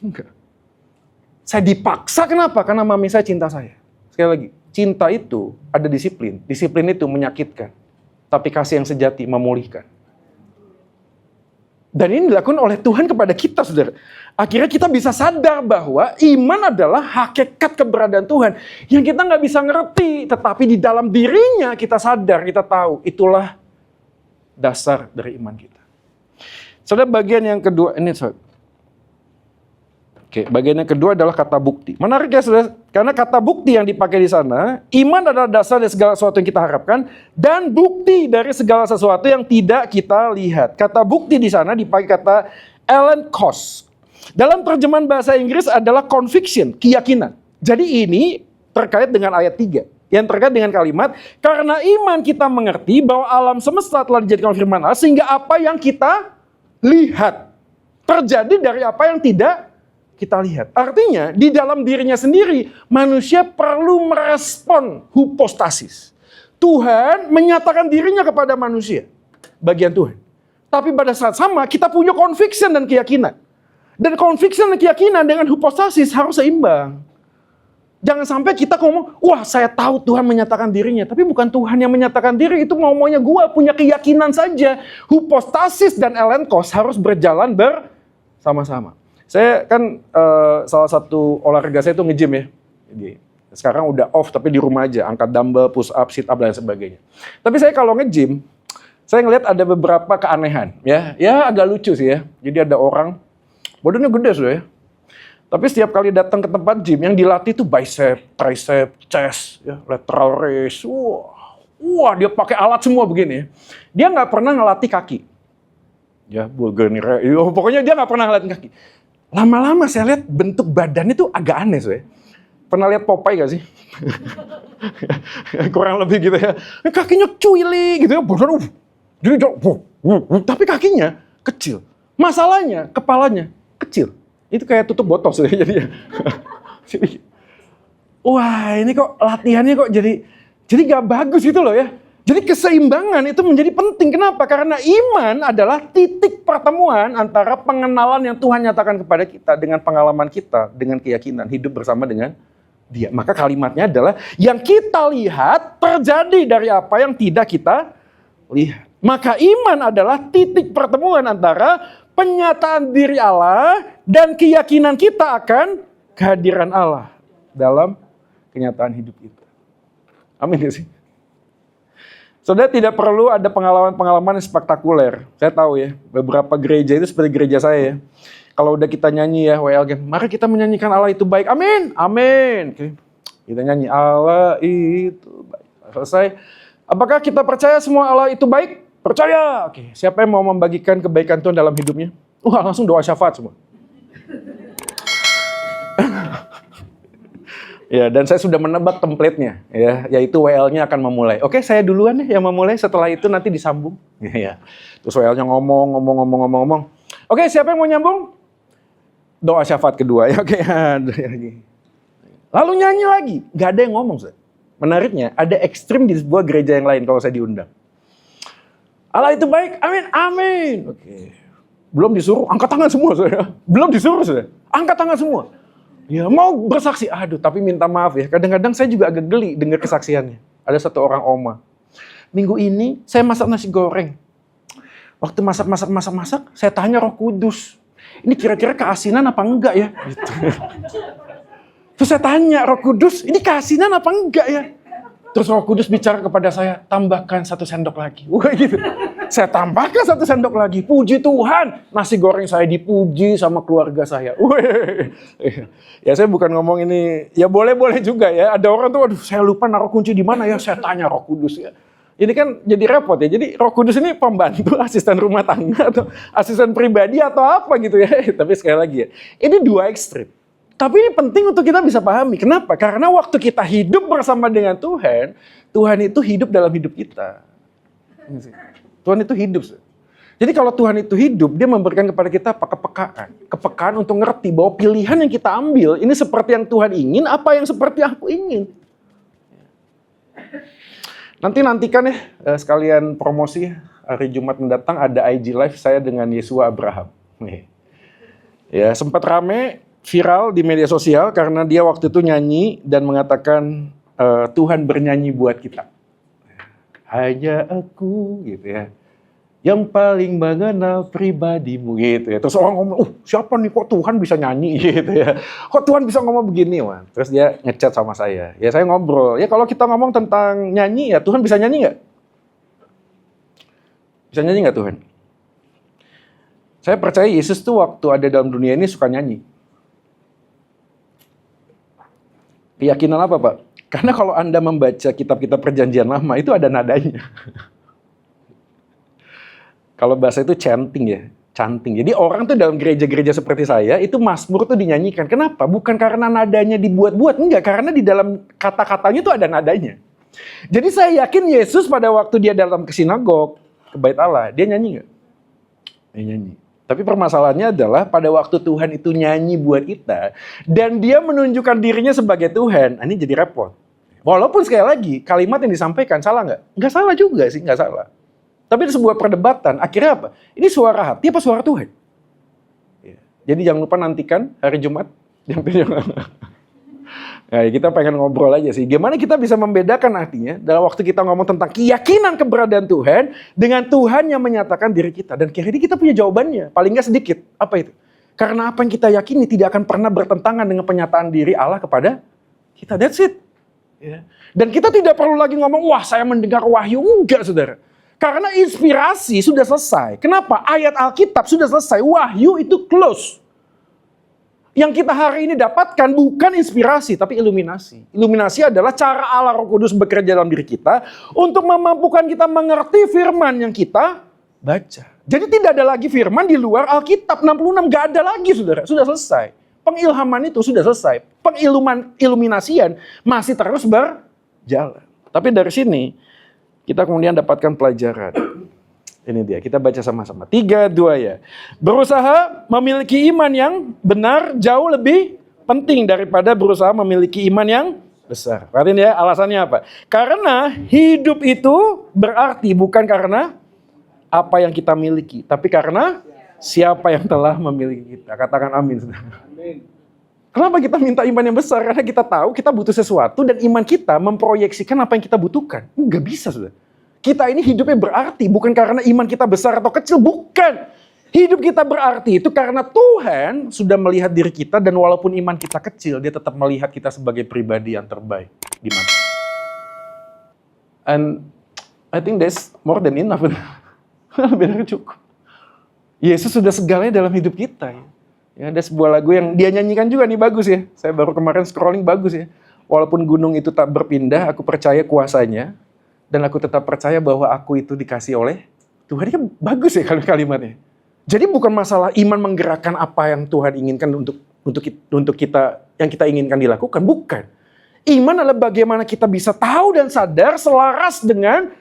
Enggak. Saya dipaksa kenapa? Karena mami saya cinta saya. Sekali lagi, cinta itu ada disiplin. Disiplin itu menyakitkan. Tapi kasih yang sejati memulihkan. Dan ini dilakukan oleh Tuhan kepada kita, saudara. Akhirnya kita bisa sadar bahwa iman adalah hakikat keberadaan Tuhan. Yang kita nggak bisa ngerti. Tetapi di dalam dirinya kita sadar, kita tahu. Itulah dasar dari iman kita. Saudara, bagian yang kedua, ini saudara. Oke, bagian yang kedua adalah kata bukti. Menarik ya saudara, karena kata bukti yang dipakai di sana, iman adalah dasar dari segala sesuatu yang kita harapkan, dan bukti dari segala sesuatu yang tidak kita lihat. Kata bukti di sana dipakai kata elenkos. Dalam terjemahan bahasa Inggris adalah conviction, keyakinan. Jadi ini terkait dengan ayat 3. Yang terkait dengan kalimat, karena iman kita mengerti bahwa alam semesta telah dijadikan firman Allah, sehingga apa yang kita lihat terjadi dari apa yang tidak kita lihat. Artinya, di dalam dirinya sendiri, manusia perlu merespon hypostasis. Tuhan menyatakan dirinya kepada manusia. Bagian Tuhan. Tapi pada saat sama, kita punya conviction dan keyakinan. Dan conviction dan keyakinan dengan hypostasis harus seimbang. Jangan sampai kita ngomong, wah saya tahu Tuhan menyatakan dirinya. Tapi bukan Tuhan yang menyatakan diri, itu ngomongnya gua punya keyakinan saja. Hypostasis dan elenkos harus berjalan bersama-sama. Saya kan salah satu olahraga saya itu nge-gym ya. Jadi, sekarang udah off tapi di rumah aja. Angkat dumbbell, push up, sit up dan sebagainya. Tapi saya kalau nge-gym, saya ngelihat ada beberapa keanehan. Ya agak lucu sih ya. Jadi ada orang, badannya gede sudah ya. Tapi setiap kali datang ke tempat gym, yang dilatih itu bicep, tricep, chest, ya, lateral raise. Wah dia pakai alat semua begini ya. Dia nggak pernah ngelatih kaki. Ya, pokoknya dia nggak pernah ngelatih kaki. Lama-lama saya lihat bentuk badannya tuh agak aneh, soalnya. Pernah lihat Popeye gak sih? Kurang lebih gitu ya. Kakinya cuili gitu ya. Jadi, tapi kakinya kecil. Masalahnya, kepalanya kecil. Itu kayak tutup botol soalnya jadinya. Wah, ini kok latihannya kok jadi gak bagus gitu loh ya. Jadi keseimbangan itu menjadi penting. Kenapa? Karena iman adalah titik pertemuan antara pengenalan yang Tuhan nyatakan kepada kita dengan pengalaman kita, dengan keyakinan hidup bersama dengan Dia. Maka kalimatnya adalah yang kita lihat terjadi dari apa yang tidak kita lihat. Maka iman adalah titik pertemuan antara penyataan diri Allah dan keyakinan kita akan kehadiran Allah dalam kenyataan hidup kita. Amin gak sih? Saudara, tidak perlu ada pengalaman-pengalaman yang spektakuler. Saya tahu ya, beberapa gereja itu seperti gereja saya ya. Kalau udah kita nyanyi ya, WL Game, mari kita menyanyikan Allah itu baik. Amin, amin. Oke. Kita nyanyi Allah itu baik. Selesai. Apakah kita percaya semua Allah itu baik? Percaya. Oke. Siapa yang mau membagikan kebaikan Tuhan dalam hidupnya? Langsung doa syafaat semua. Ya, dan saya sudah menebak template-nya, ya, yaitu WL-nya akan memulai. Oke, saya duluan nih yang memulai, setelah itu nanti disambung. Ya. Terus WL-nya ngomong. Oke, siapa yang mau nyambung? Doa syafaat kedua, ya. Oke. Lalu nyanyi lagi, nggak ada yang ngomong. Menariknya, ada ekstrim di sebuah gereja yang lain kalau saya diundang. Allah itu baik, amin, amin. Oke. Belum disuruh, angkat tangan semua, saudara. Belum disuruh, saudara. Angkat tangan semua. Ya, mau bersaksi, aduh, tapi minta maaf ya. Kadang-kadang saya juga agak geli dengar kesaksiannya. Ada satu orang oma. Minggu ini saya masak nasi goreng. Waktu masak, saya tanya Roh Kudus. Ini kira-kira keasinan apa enggak ya? Gitu. Terus saya tanya Roh Kudus, ini keasinan apa enggak ya? Terus Roh Kudus bicara kepada saya, tambahkan 1 sendok lagi. Wah gitu. Saya tambahkan 1 sendok lagi. Puji Tuhan, nasi goreng saya dipuji sama keluarga saya. Wih. Ya saya bukan ngomong ini, ya boleh-boleh juga ya. Ada orang tuh, aduh saya lupa naruh kunci di mana ya. Saya tanya Roh Kudus ya. Ini kan jadi repot ya. Jadi Roh Kudus ini pembantu, asisten rumah tangga atau asisten pribadi atau apa gitu ya. Tapi sekali lagi ya, ini 2 ekstrim. Tapi ini penting untuk kita bisa pahami. Kenapa? Karena waktu kita hidup bersama dengan Tuhan, Tuhan itu hidup dalam hidup kita. Tuhan itu hidup. Jadi kalau Tuhan itu hidup, dia memberikan kepada kita kepekaan. Kepekaan untuk ngerti bahwa pilihan yang kita ambil, ini seperti yang Tuhan ingin, apa yang seperti aku ingin. Nantikan ya, sekalian promosi, hari Jumat mendatang ada IG Live saya dengan Yesua Abraham. Ya, sempat rame, viral di media sosial karena dia waktu itu nyanyi dan mengatakan Tuhan bernyanyi buat kita. Hanya aku gitu ya, yang paling mengenal pribadimu gitu ya. Terus orang ngomong, siapa nih kok Tuhan bisa nyanyi gitu ya. Kok Tuhan bisa ngomong begini? Wah. Terus dia ngechat sama saya. Ya saya ngobrol. Ya kalau kita ngomong tentang nyanyi ya Tuhan bisa nyanyi nggak? Bisa nyanyi nggak Tuhan? Saya percaya Yesus tuh waktu ada dalam dunia ini suka nyanyi. Keyakinan apa Pak? Karena kalau Anda membaca kitab-kitab perjanjian lama itu ada nadanya. Kalau bahasa itu chanting ya, chanting. Jadi orang tuh dalam gereja-gereja seperti saya itu mazmur tuh dinyanyikan. Kenapa? Bukan karena nadanya dibuat-buat, enggak. Karena di dalam kata-katanya tuh ada nadanya. Jadi saya yakin Yesus pada waktu dia datang ke sinagog, ke bait Allah, dia nyanyi nggak? Dia nyanyi. Tapi permasalahannya adalah pada waktu Tuhan itu nyanyi buat kita dan dia menunjukkan dirinya sebagai Tuhan, ini jadi repot. Walaupun sekali lagi kalimat yang disampaikan salah nggak? Nggak salah juga sih, nggak salah. Tapi itu sebuah perdebatan. Akhirnya apa? Ini suara hati apa suara Tuhan? Ya. Jadi jangan lupa nantikan hari Jumat. Nah, kita pengen ngobrol aja sih. Gimana kita bisa membedakan artinya dalam waktu kita ngomong tentang keyakinan keberadaan Tuhan dengan Tuhan yang menyatakan diri kita. Dan kira-kira kita punya jawabannya. Paling nggak sedikit. Apa itu? Karena apa yang kita yakini tidak akan pernah bertentangan dengan penyataan diri Allah kepada kita. That's it. Ya. Dan kita tidak perlu lagi ngomong, wah saya mendengar wahyu. Enggak, saudara. Karena inspirasi sudah selesai. Kenapa? Ayat Alkitab sudah selesai. Wahyu itu close. Yang kita hari ini dapatkan bukan inspirasi, tapi iluminasi. Iluminasi adalah cara Allah Roh Kudus bekerja dalam diri kita untuk memampukan kita mengerti firman yang kita baca. Jadi tidak ada lagi firman di luar Alkitab 66, gak ada lagi saudara, sudah selesai. Pengilhaman itu sudah selesai. Iluminasian masih terus berjalan. Tapi dari sini kita kemudian dapatkan pelajaran. Ini dia, kita baca sama-sama. 3, 2 ya. Berusaha memiliki iman yang benar jauh lebih penting daripada berusaha memiliki iman yang besar. Perhatiin ya, alasannya apa? Karena hidup itu berarti bukan karena apa yang kita miliki, tapi karena siapa yang telah memiliki kita. Katakan amin. Amin. Kenapa kita minta iman yang besar? Karena kita tahu kita butuh sesuatu dan iman kita memproyeksikan apa yang kita butuhkan. Nggak bisa, sudah. Kita ini hidupnya berarti, bukan karena iman kita besar atau kecil, bukan. Hidup kita berarti itu karena Tuhan sudah melihat diri kita, dan walaupun iman kita kecil, dia tetap melihat kita sebagai pribadi yang terbaik di mata. And I think that's more than enough. Benar cukup. Yesus sudah segalanya dalam hidup kita. Ya, ada sebuah lagu yang dia nyanyikan juga nih, bagus ya. Saya baru kemarin scrolling, bagus ya. Walaupun gunung itu tak berpindah, aku percaya kuasanya. Dan aku tetap percaya bahwa aku itu dikasih oleh Tuhan. Ini kan bagus ya kalimatnya. Jadi bukan masalah iman menggerakkan apa yang Tuhan inginkan untuk kita, yang kita inginkan dilakukan. Bukan. Iman adalah bagaimana kita bisa tahu dan sadar selaras dengan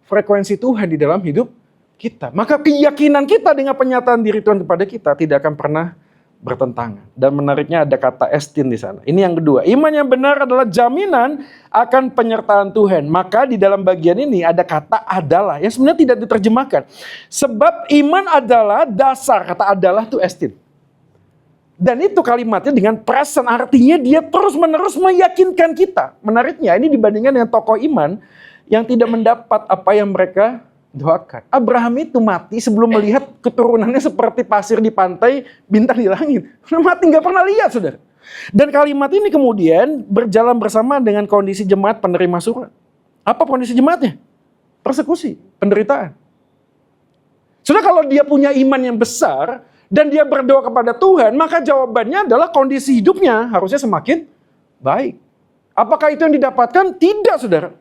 frekuensi Tuhan di dalam hidup kita. Maka keyakinan kita dengan penyataan diri Tuhan kepada kita tidak akan pernah bertentangan. Dan menariknya ada kata estin di sana. Ini yang kedua. Iman yang benar adalah jaminan akan penyertaan Tuhan. Maka di dalam bagian ini ada kata adalah. Yang sebenarnya tidak diterjemahkan. Sebab iman adalah dasar. Kata adalah itu estin. Dan itu kalimatnya dengan present. Artinya dia terus menerus meyakinkan kita. Menariknya ini dibandingkan dengan tokoh iman yang tidak mendapat apa yang mereka doakan. Abraham itu mati sebelum melihat keturunannya seperti pasir di pantai, bintang di langit. Mati nggak pernah lihat, saudara. Dan kalimat ini kemudian berjalan bersama dengan kondisi jemaat penerima surat. Apa kondisi jemaatnya? Persekusi, penderitaan. Saudara, kalau dia punya iman yang besar dan dia berdoa kepada Tuhan, maka jawabannya adalah kondisi hidupnya harusnya semakin baik. Apakah itu yang didapatkan? Tidak, saudara.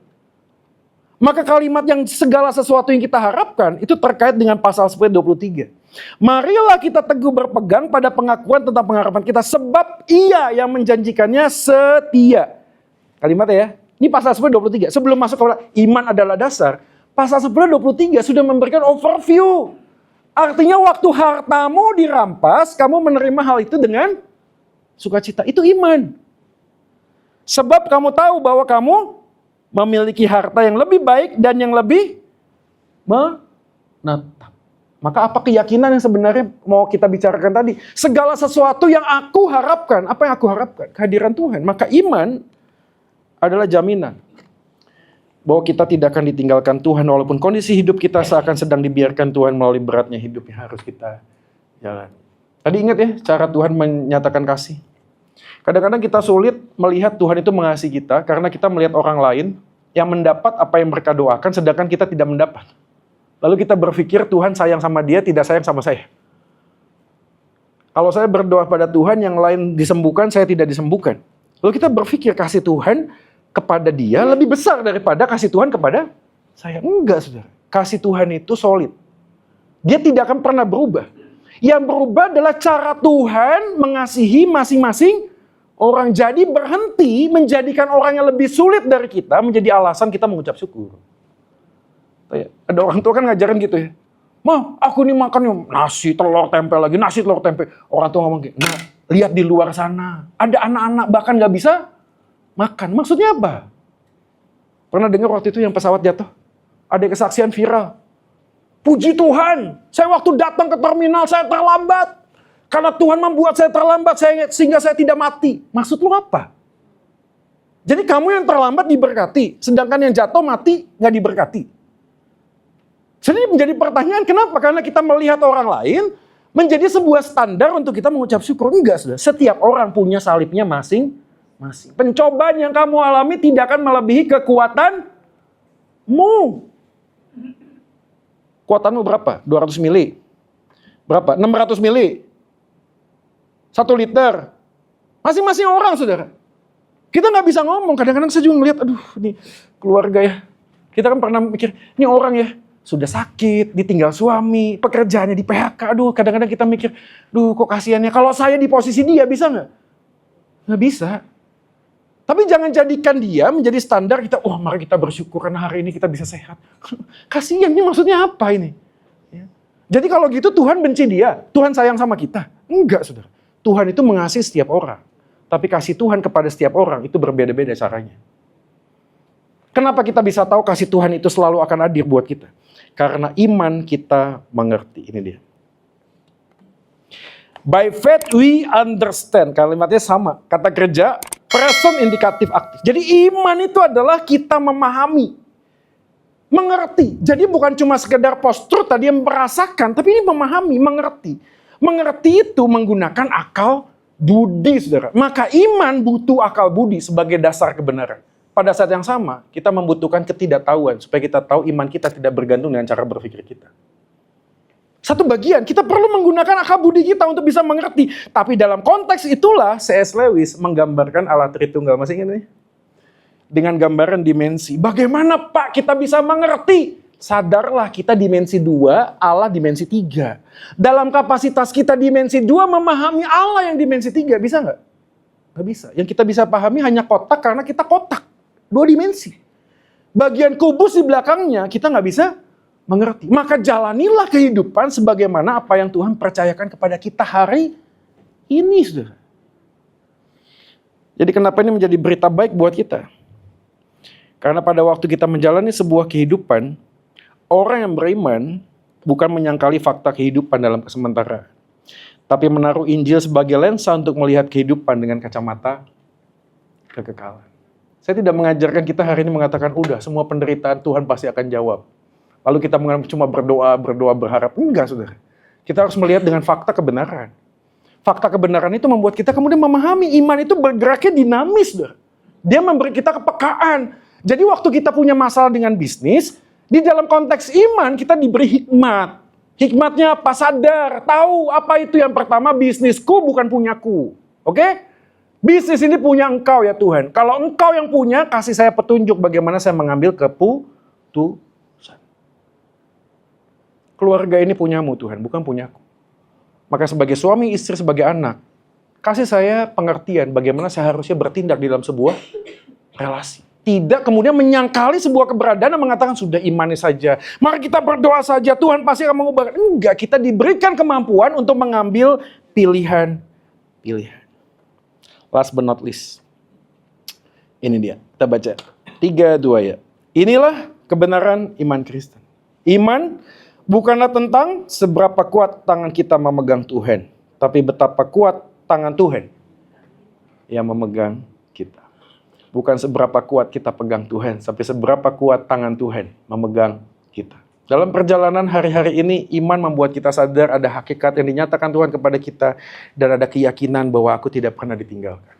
Maka kalimat yang segala sesuatu yang kita harapkan itu terkait dengan pasal 10:23. Marilah kita teguh berpegang pada pengakuan tentang pengharapan kita, sebab Ia yang menjanjikannya setia. Kalimatnya ya. Ini pasal 10:23. Sebelum masuk ke iman adalah dasar, pasal 10:23 sudah memberikan overview. Artinya waktu hartamu dirampas, kamu menerima hal itu dengan sukacita. Itu iman. Sebab kamu tahu bahwa kamu memiliki harta yang lebih baik dan yang lebih menetap. Maka apa keyakinan yang sebenarnya mau kita bicarakan tadi? Segala sesuatu yang aku harapkan. Apa yang aku harapkan? Kehadiran Tuhan. Maka iman adalah jaminan bahwa kita tidak akan ditinggalkan Tuhan walaupun kondisi hidup kita seakan sedang dibiarkan Tuhan melalui beratnya hidup yang harus kita jalani. Tadi ingat ya cara Tuhan menyatakan kasih. Kadang-kadang kita sulit melihat Tuhan itu mengasihi kita karena kita melihat orang lain yang mendapat apa yang mereka doakan sedangkan kita tidak mendapat. Lalu kita berpikir Tuhan sayang sama dia, tidak sayang sama saya. Kalau saya berdoa pada Tuhan, yang lain disembuhkan, saya tidak disembuhkan. Lalu kita berpikir kasih Tuhan kepada dia lebih besar daripada kasih Tuhan kepada saya. Enggak, saudara. Kasih Tuhan itu solid. Dia tidak akan pernah berubah. Yang berubah adalah cara Tuhan mengasihi masing-masing orang. Jadi berhenti menjadikan orang yang lebih sulit dari kita menjadi alasan kita mengucap syukur. Ada orang tua kan ngajarin gitu ya. "Ma, aku nih makan nasi telur tempe lagi, nasi telur tempe." Orang tua ngomong gitu. "Nah, lihat di luar sana. Ada anak-anak bahkan gak bisa makan." Maksudnya apa? Pernah dengar waktu itu yang pesawat jatuh? Ada kesaksian viral. "Puji Tuhan, saya waktu datang ke terminal saya terlambat. Karena Tuhan membuat saya terlambat sehingga saya tidak mati." Maksud lu apa? Jadi kamu yang terlambat diberkati, sedangkan yang jatuh mati nggak diberkati. Jadi menjadi pertanyaan, kenapa? Karena kita melihat orang lain menjadi sebuah standar untuk kita mengucap syukur. Enggak, saudara. Setiap orang punya salibnya masing-masing. Pencobaan yang kamu alami tidak akan melebihi kekuatanmu. Kuatanmu berapa? 200 mili. Berapa? 600 mili. 1 liter. Masing-masing orang, saudara. Kita nggak bisa ngomong. Kadang-kadang saya juga ngeliat, aduh, ini keluarga ya. Kita kan pernah mikir, ini orang ya, sudah sakit, ditinggal suami, pekerjaannya di PHK. Aduh, kadang-kadang kita mikir, duh kok kasihannya. Kalau saya di posisi dia, bisa nggak? Nggak bisa. Tapi jangan jadikan dia menjadi standar kita, oh mari kita bersyukur karena hari ini kita bisa sehat. Kasihan, ini maksudnya apa ini? Ya. Jadi kalau gitu Tuhan benci dia, Tuhan sayang sama kita. Enggak, saudara. Tuhan itu mengasihi setiap orang. Tapi kasih Tuhan kepada setiap orang itu berbeda-beda caranya. Kenapa kita bisa tahu kasih Tuhan itu selalu akan hadir buat kita? Karena iman kita mengerti. Ini dia. By faith we understand. Kalimatnya sama. Kata kerja, present indikatif aktif. Jadi iman itu adalah kita memahami. Mengerti. Jadi bukan cuma sekedar post-truth tadi yang merasakan, tapi ini memahami, mengerti. Mengerti itu menggunakan akal budi, saudara. Maka iman butuh akal budi sebagai dasar kebenaran. Pada saat yang sama, kita membutuhkan ketidaktahuan supaya kita tahu iman kita tidak bergantung dengan cara berpikir kita. Satu bagian, kita perlu menggunakan akal budi kita untuk bisa mengerti. Tapi dalam konteks itulah C.S. Lewis menggambarkan Allah Tritunggal. Masih ingat nih? Dengan gambaran dimensi. Bagaimana Pak kita bisa mengerti? Sadarlah kita dimensi 2, Allah dimensi 3. Dalam kapasitas kita dimensi 2 memahami Allah yang dimensi 3. Bisa nggak? Nggak bisa. Yang kita bisa pahami hanya kotak karena kita kotak. 2 dimensi. Bagian kubus di belakangnya kita nggak bisa mengerti. Maka jalanilah kehidupan sebagaimana apa yang Tuhan percayakan kepada kita hari ini, saudara. Jadi kenapa ini menjadi berita baik buat kita? Karena pada waktu kita menjalani sebuah kehidupan, orang yang beriman bukan menyangkali fakta kehidupan dalam kesementaraan, tapi menaruh Injil sebagai lensa untuk melihat kehidupan dengan kacamata kekekalan. Saya tidak mengajarkan kita hari ini mengatakan, udah semua penderitaan Tuhan pasti akan jawab. Lalu kita cuma berdoa berharap. Enggak, saudara. Kita harus melihat dengan fakta kebenaran. Fakta kebenaran itu membuat kita kemudian memahami iman itu bergeraknya dinamis, saudara. Dia memberi kita kepekaan. Jadi waktu kita punya masalah dengan bisnis, di dalam konteks iman kita diberi hikmat. Hikmatnya apa? Sadar, tahu apa itu yang pertama, bisnisku bukan punyaku. Oke? Bisnis ini punya Engkau ya Tuhan. Kalau Engkau yang punya, kasih saya petunjuk bagaimana saya mengambil keputusan. Keluarga ini punyamu Tuhan, bukan punyaku. Maka sebagai suami, istri, sebagai anak, kasih saya pengertian bagaimana saya harusnya bertindak di dalam sebuah relasi. Tidak kemudian menyangkali sebuah keberadaan dan mengatakan sudah imani saja. Mari kita berdoa saja, Tuhan pasti akan mengubah. Enggak, kita diberikan kemampuan untuk mengambil pilihan. Last but not least. Ini dia, kita baca. 3, 2 ya. Inilah kebenaran iman Kristen. Iman bukanlah tentang seberapa kuat tangan kita memegang Tuhan, tapi betapa kuat tangan Tuhan yang memegang kita. Bukan seberapa kuat kita pegang Tuhan, tapi seberapa kuat tangan Tuhan memegang kita. Dalam perjalanan hari-hari ini, iman membuat kita sadar ada hakikat yang dinyatakan Tuhan kepada kita, dan ada keyakinan bahwa aku tidak pernah ditinggalkan.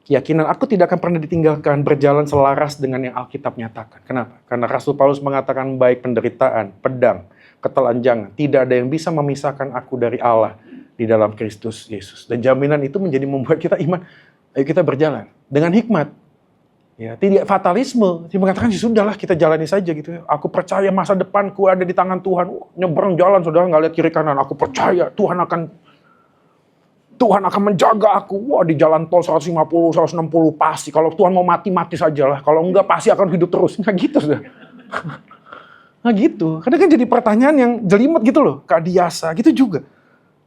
Keyakinan aku tidak akan pernah ditinggalkan berjalan selaras dengan yang Alkitab nyatakan. Kenapa? Karena Rasul Paulus mengatakan baik penderitaan, pedang, ketelanjangan, tidak ada yang bisa memisahkan aku dari Allah di dalam Kristus Yesus. Dan jaminan itu menjadi membuat kita iman. Ayo kita berjalan dengan hikmat. Ya, tidak fatalisme. Dia mengatakan, sudahlah kita jalani saja gitu. Aku percaya masa depanku ada di tangan Tuhan. Nyebrang jalan, saudara nggak lihat kiri kanan. Aku percaya Tuhan akan menjaga aku. Wah, di jalan tol 150, 160 pasti. Kalau Tuhan mau mati sajalah. Kalau enggak pasti akan hidup terus. Nggak gitu, saudara. Nggak gitu. Karena kan jadi pertanyaan yang jelimet gitu loh. Kadiasa, gitu juga.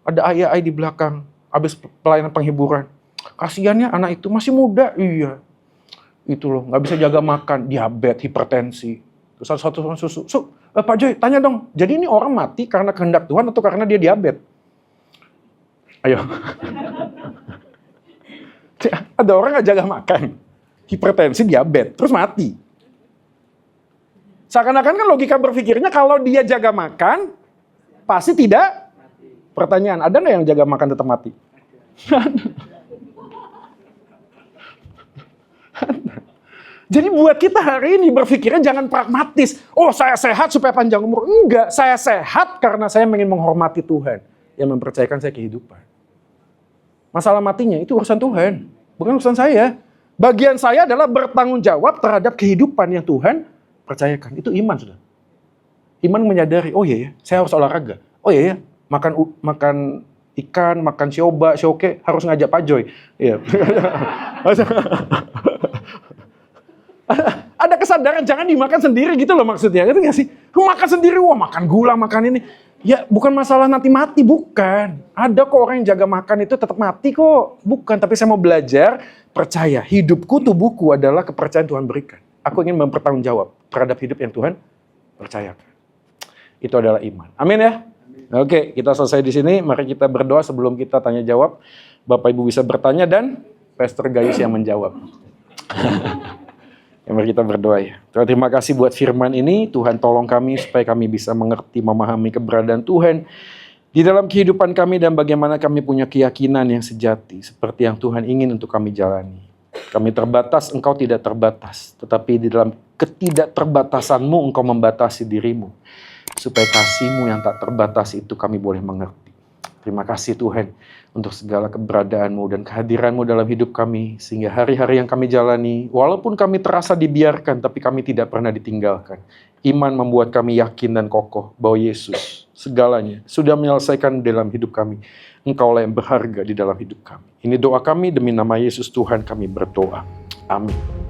Ada ayah di belakang. Habis pelayanan penghiburan. Kasiannya anak itu masih muda. Iya. Itu loh, nggak bisa jaga makan, diabetes, hipertensi. Terus satu susu. Pak Joy, tanya dong, jadi ini orang mati karena kehendak Tuhan atau karena dia diabetes? Ayo. Ada orang nggak jaga makan, hipertensi, diabetes, terus mati. Seakan-akan kan logika berpikirnya kalau dia jaga makan, pasti tidak. Pertanyaan, ada nggak yang jaga makan tetap mati? Jadi buat kita hari ini berpikirnya jangan pragmatis. Oh, saya sehat supaya panjang umur. Enggak, saya sehat karena saya ingin menghormati Tuhan yang mempercayakan saya kehidupan. Masalah matinya itu urusan Tuhan, bukan urusan saya. Bagian saya adalah bertanggung jawab terhadap kehidupan yang Tuhan percayakan. Itu iman, sudah. Iman menyadari, oh iya ya, saya harus olahraga. Oh iya ya, makan ikan, makan sioke, harus ngajak Pak Joy. Iya. Ada kesadaran jangan dimakan sendiri gitu loh maksudnya. Itu nggak sih? Makan sendiri, wah makan gula, makan ini. Ya bukan masalah nanti mati, bukan. Ada kok orang yang jaga makan itu tetap mati kok. Bukan, tapi saya mau belajar, percaya. Hidupku, tubuhku adalah kepercayaan Tuhan berikan. Aku ingin mempertanggungjawab terhadap hidup yang Tuhan percayakan. Itu adalah iman. Amin ya? Oke, kita selesai di sini. Mari kita berdoa sebelum kita tanya jawab. Bapak Ibu bisa bertanya dan Pastor Gayus yang menjawab. Ya, mari kita berdoa ya. Tuhan, terima kasih buat firman ini. Tuhan tolong kami supaya kami bisa mengerti, memahami keberadaan Tuhan di dalam kehidupan kami dan bagaimana kami punya keyakinan yang sejati seperti yang Tuhan ingin untuk kami jalani. Kami terbatas, Engkau tidak terbatas. Tetapi di dalam ketidakterbatasan-Mu Engkau membatasi dirimu. Supaya kasih-Mu yang tak terbatas itu kami boleh mengerti. Terima kasih Tuhan untuk segala keberadaan-Mu dan kehadiran-Mu dalam hidup kami. Sehingga hari-hari yang kami jalani, walaupun kami terasa dibiarkan, tapi kami tidak pernah ditinggalkan. Iman membuat kami yakin dan kokoh bahwa Yesus segalanya sudah menyelesaikan dalam hidup kami. Engkaulah yang berharga di dalam hidup kami. Ini doa kami demi nama Yesus Tuhan kami berdoa. Amin.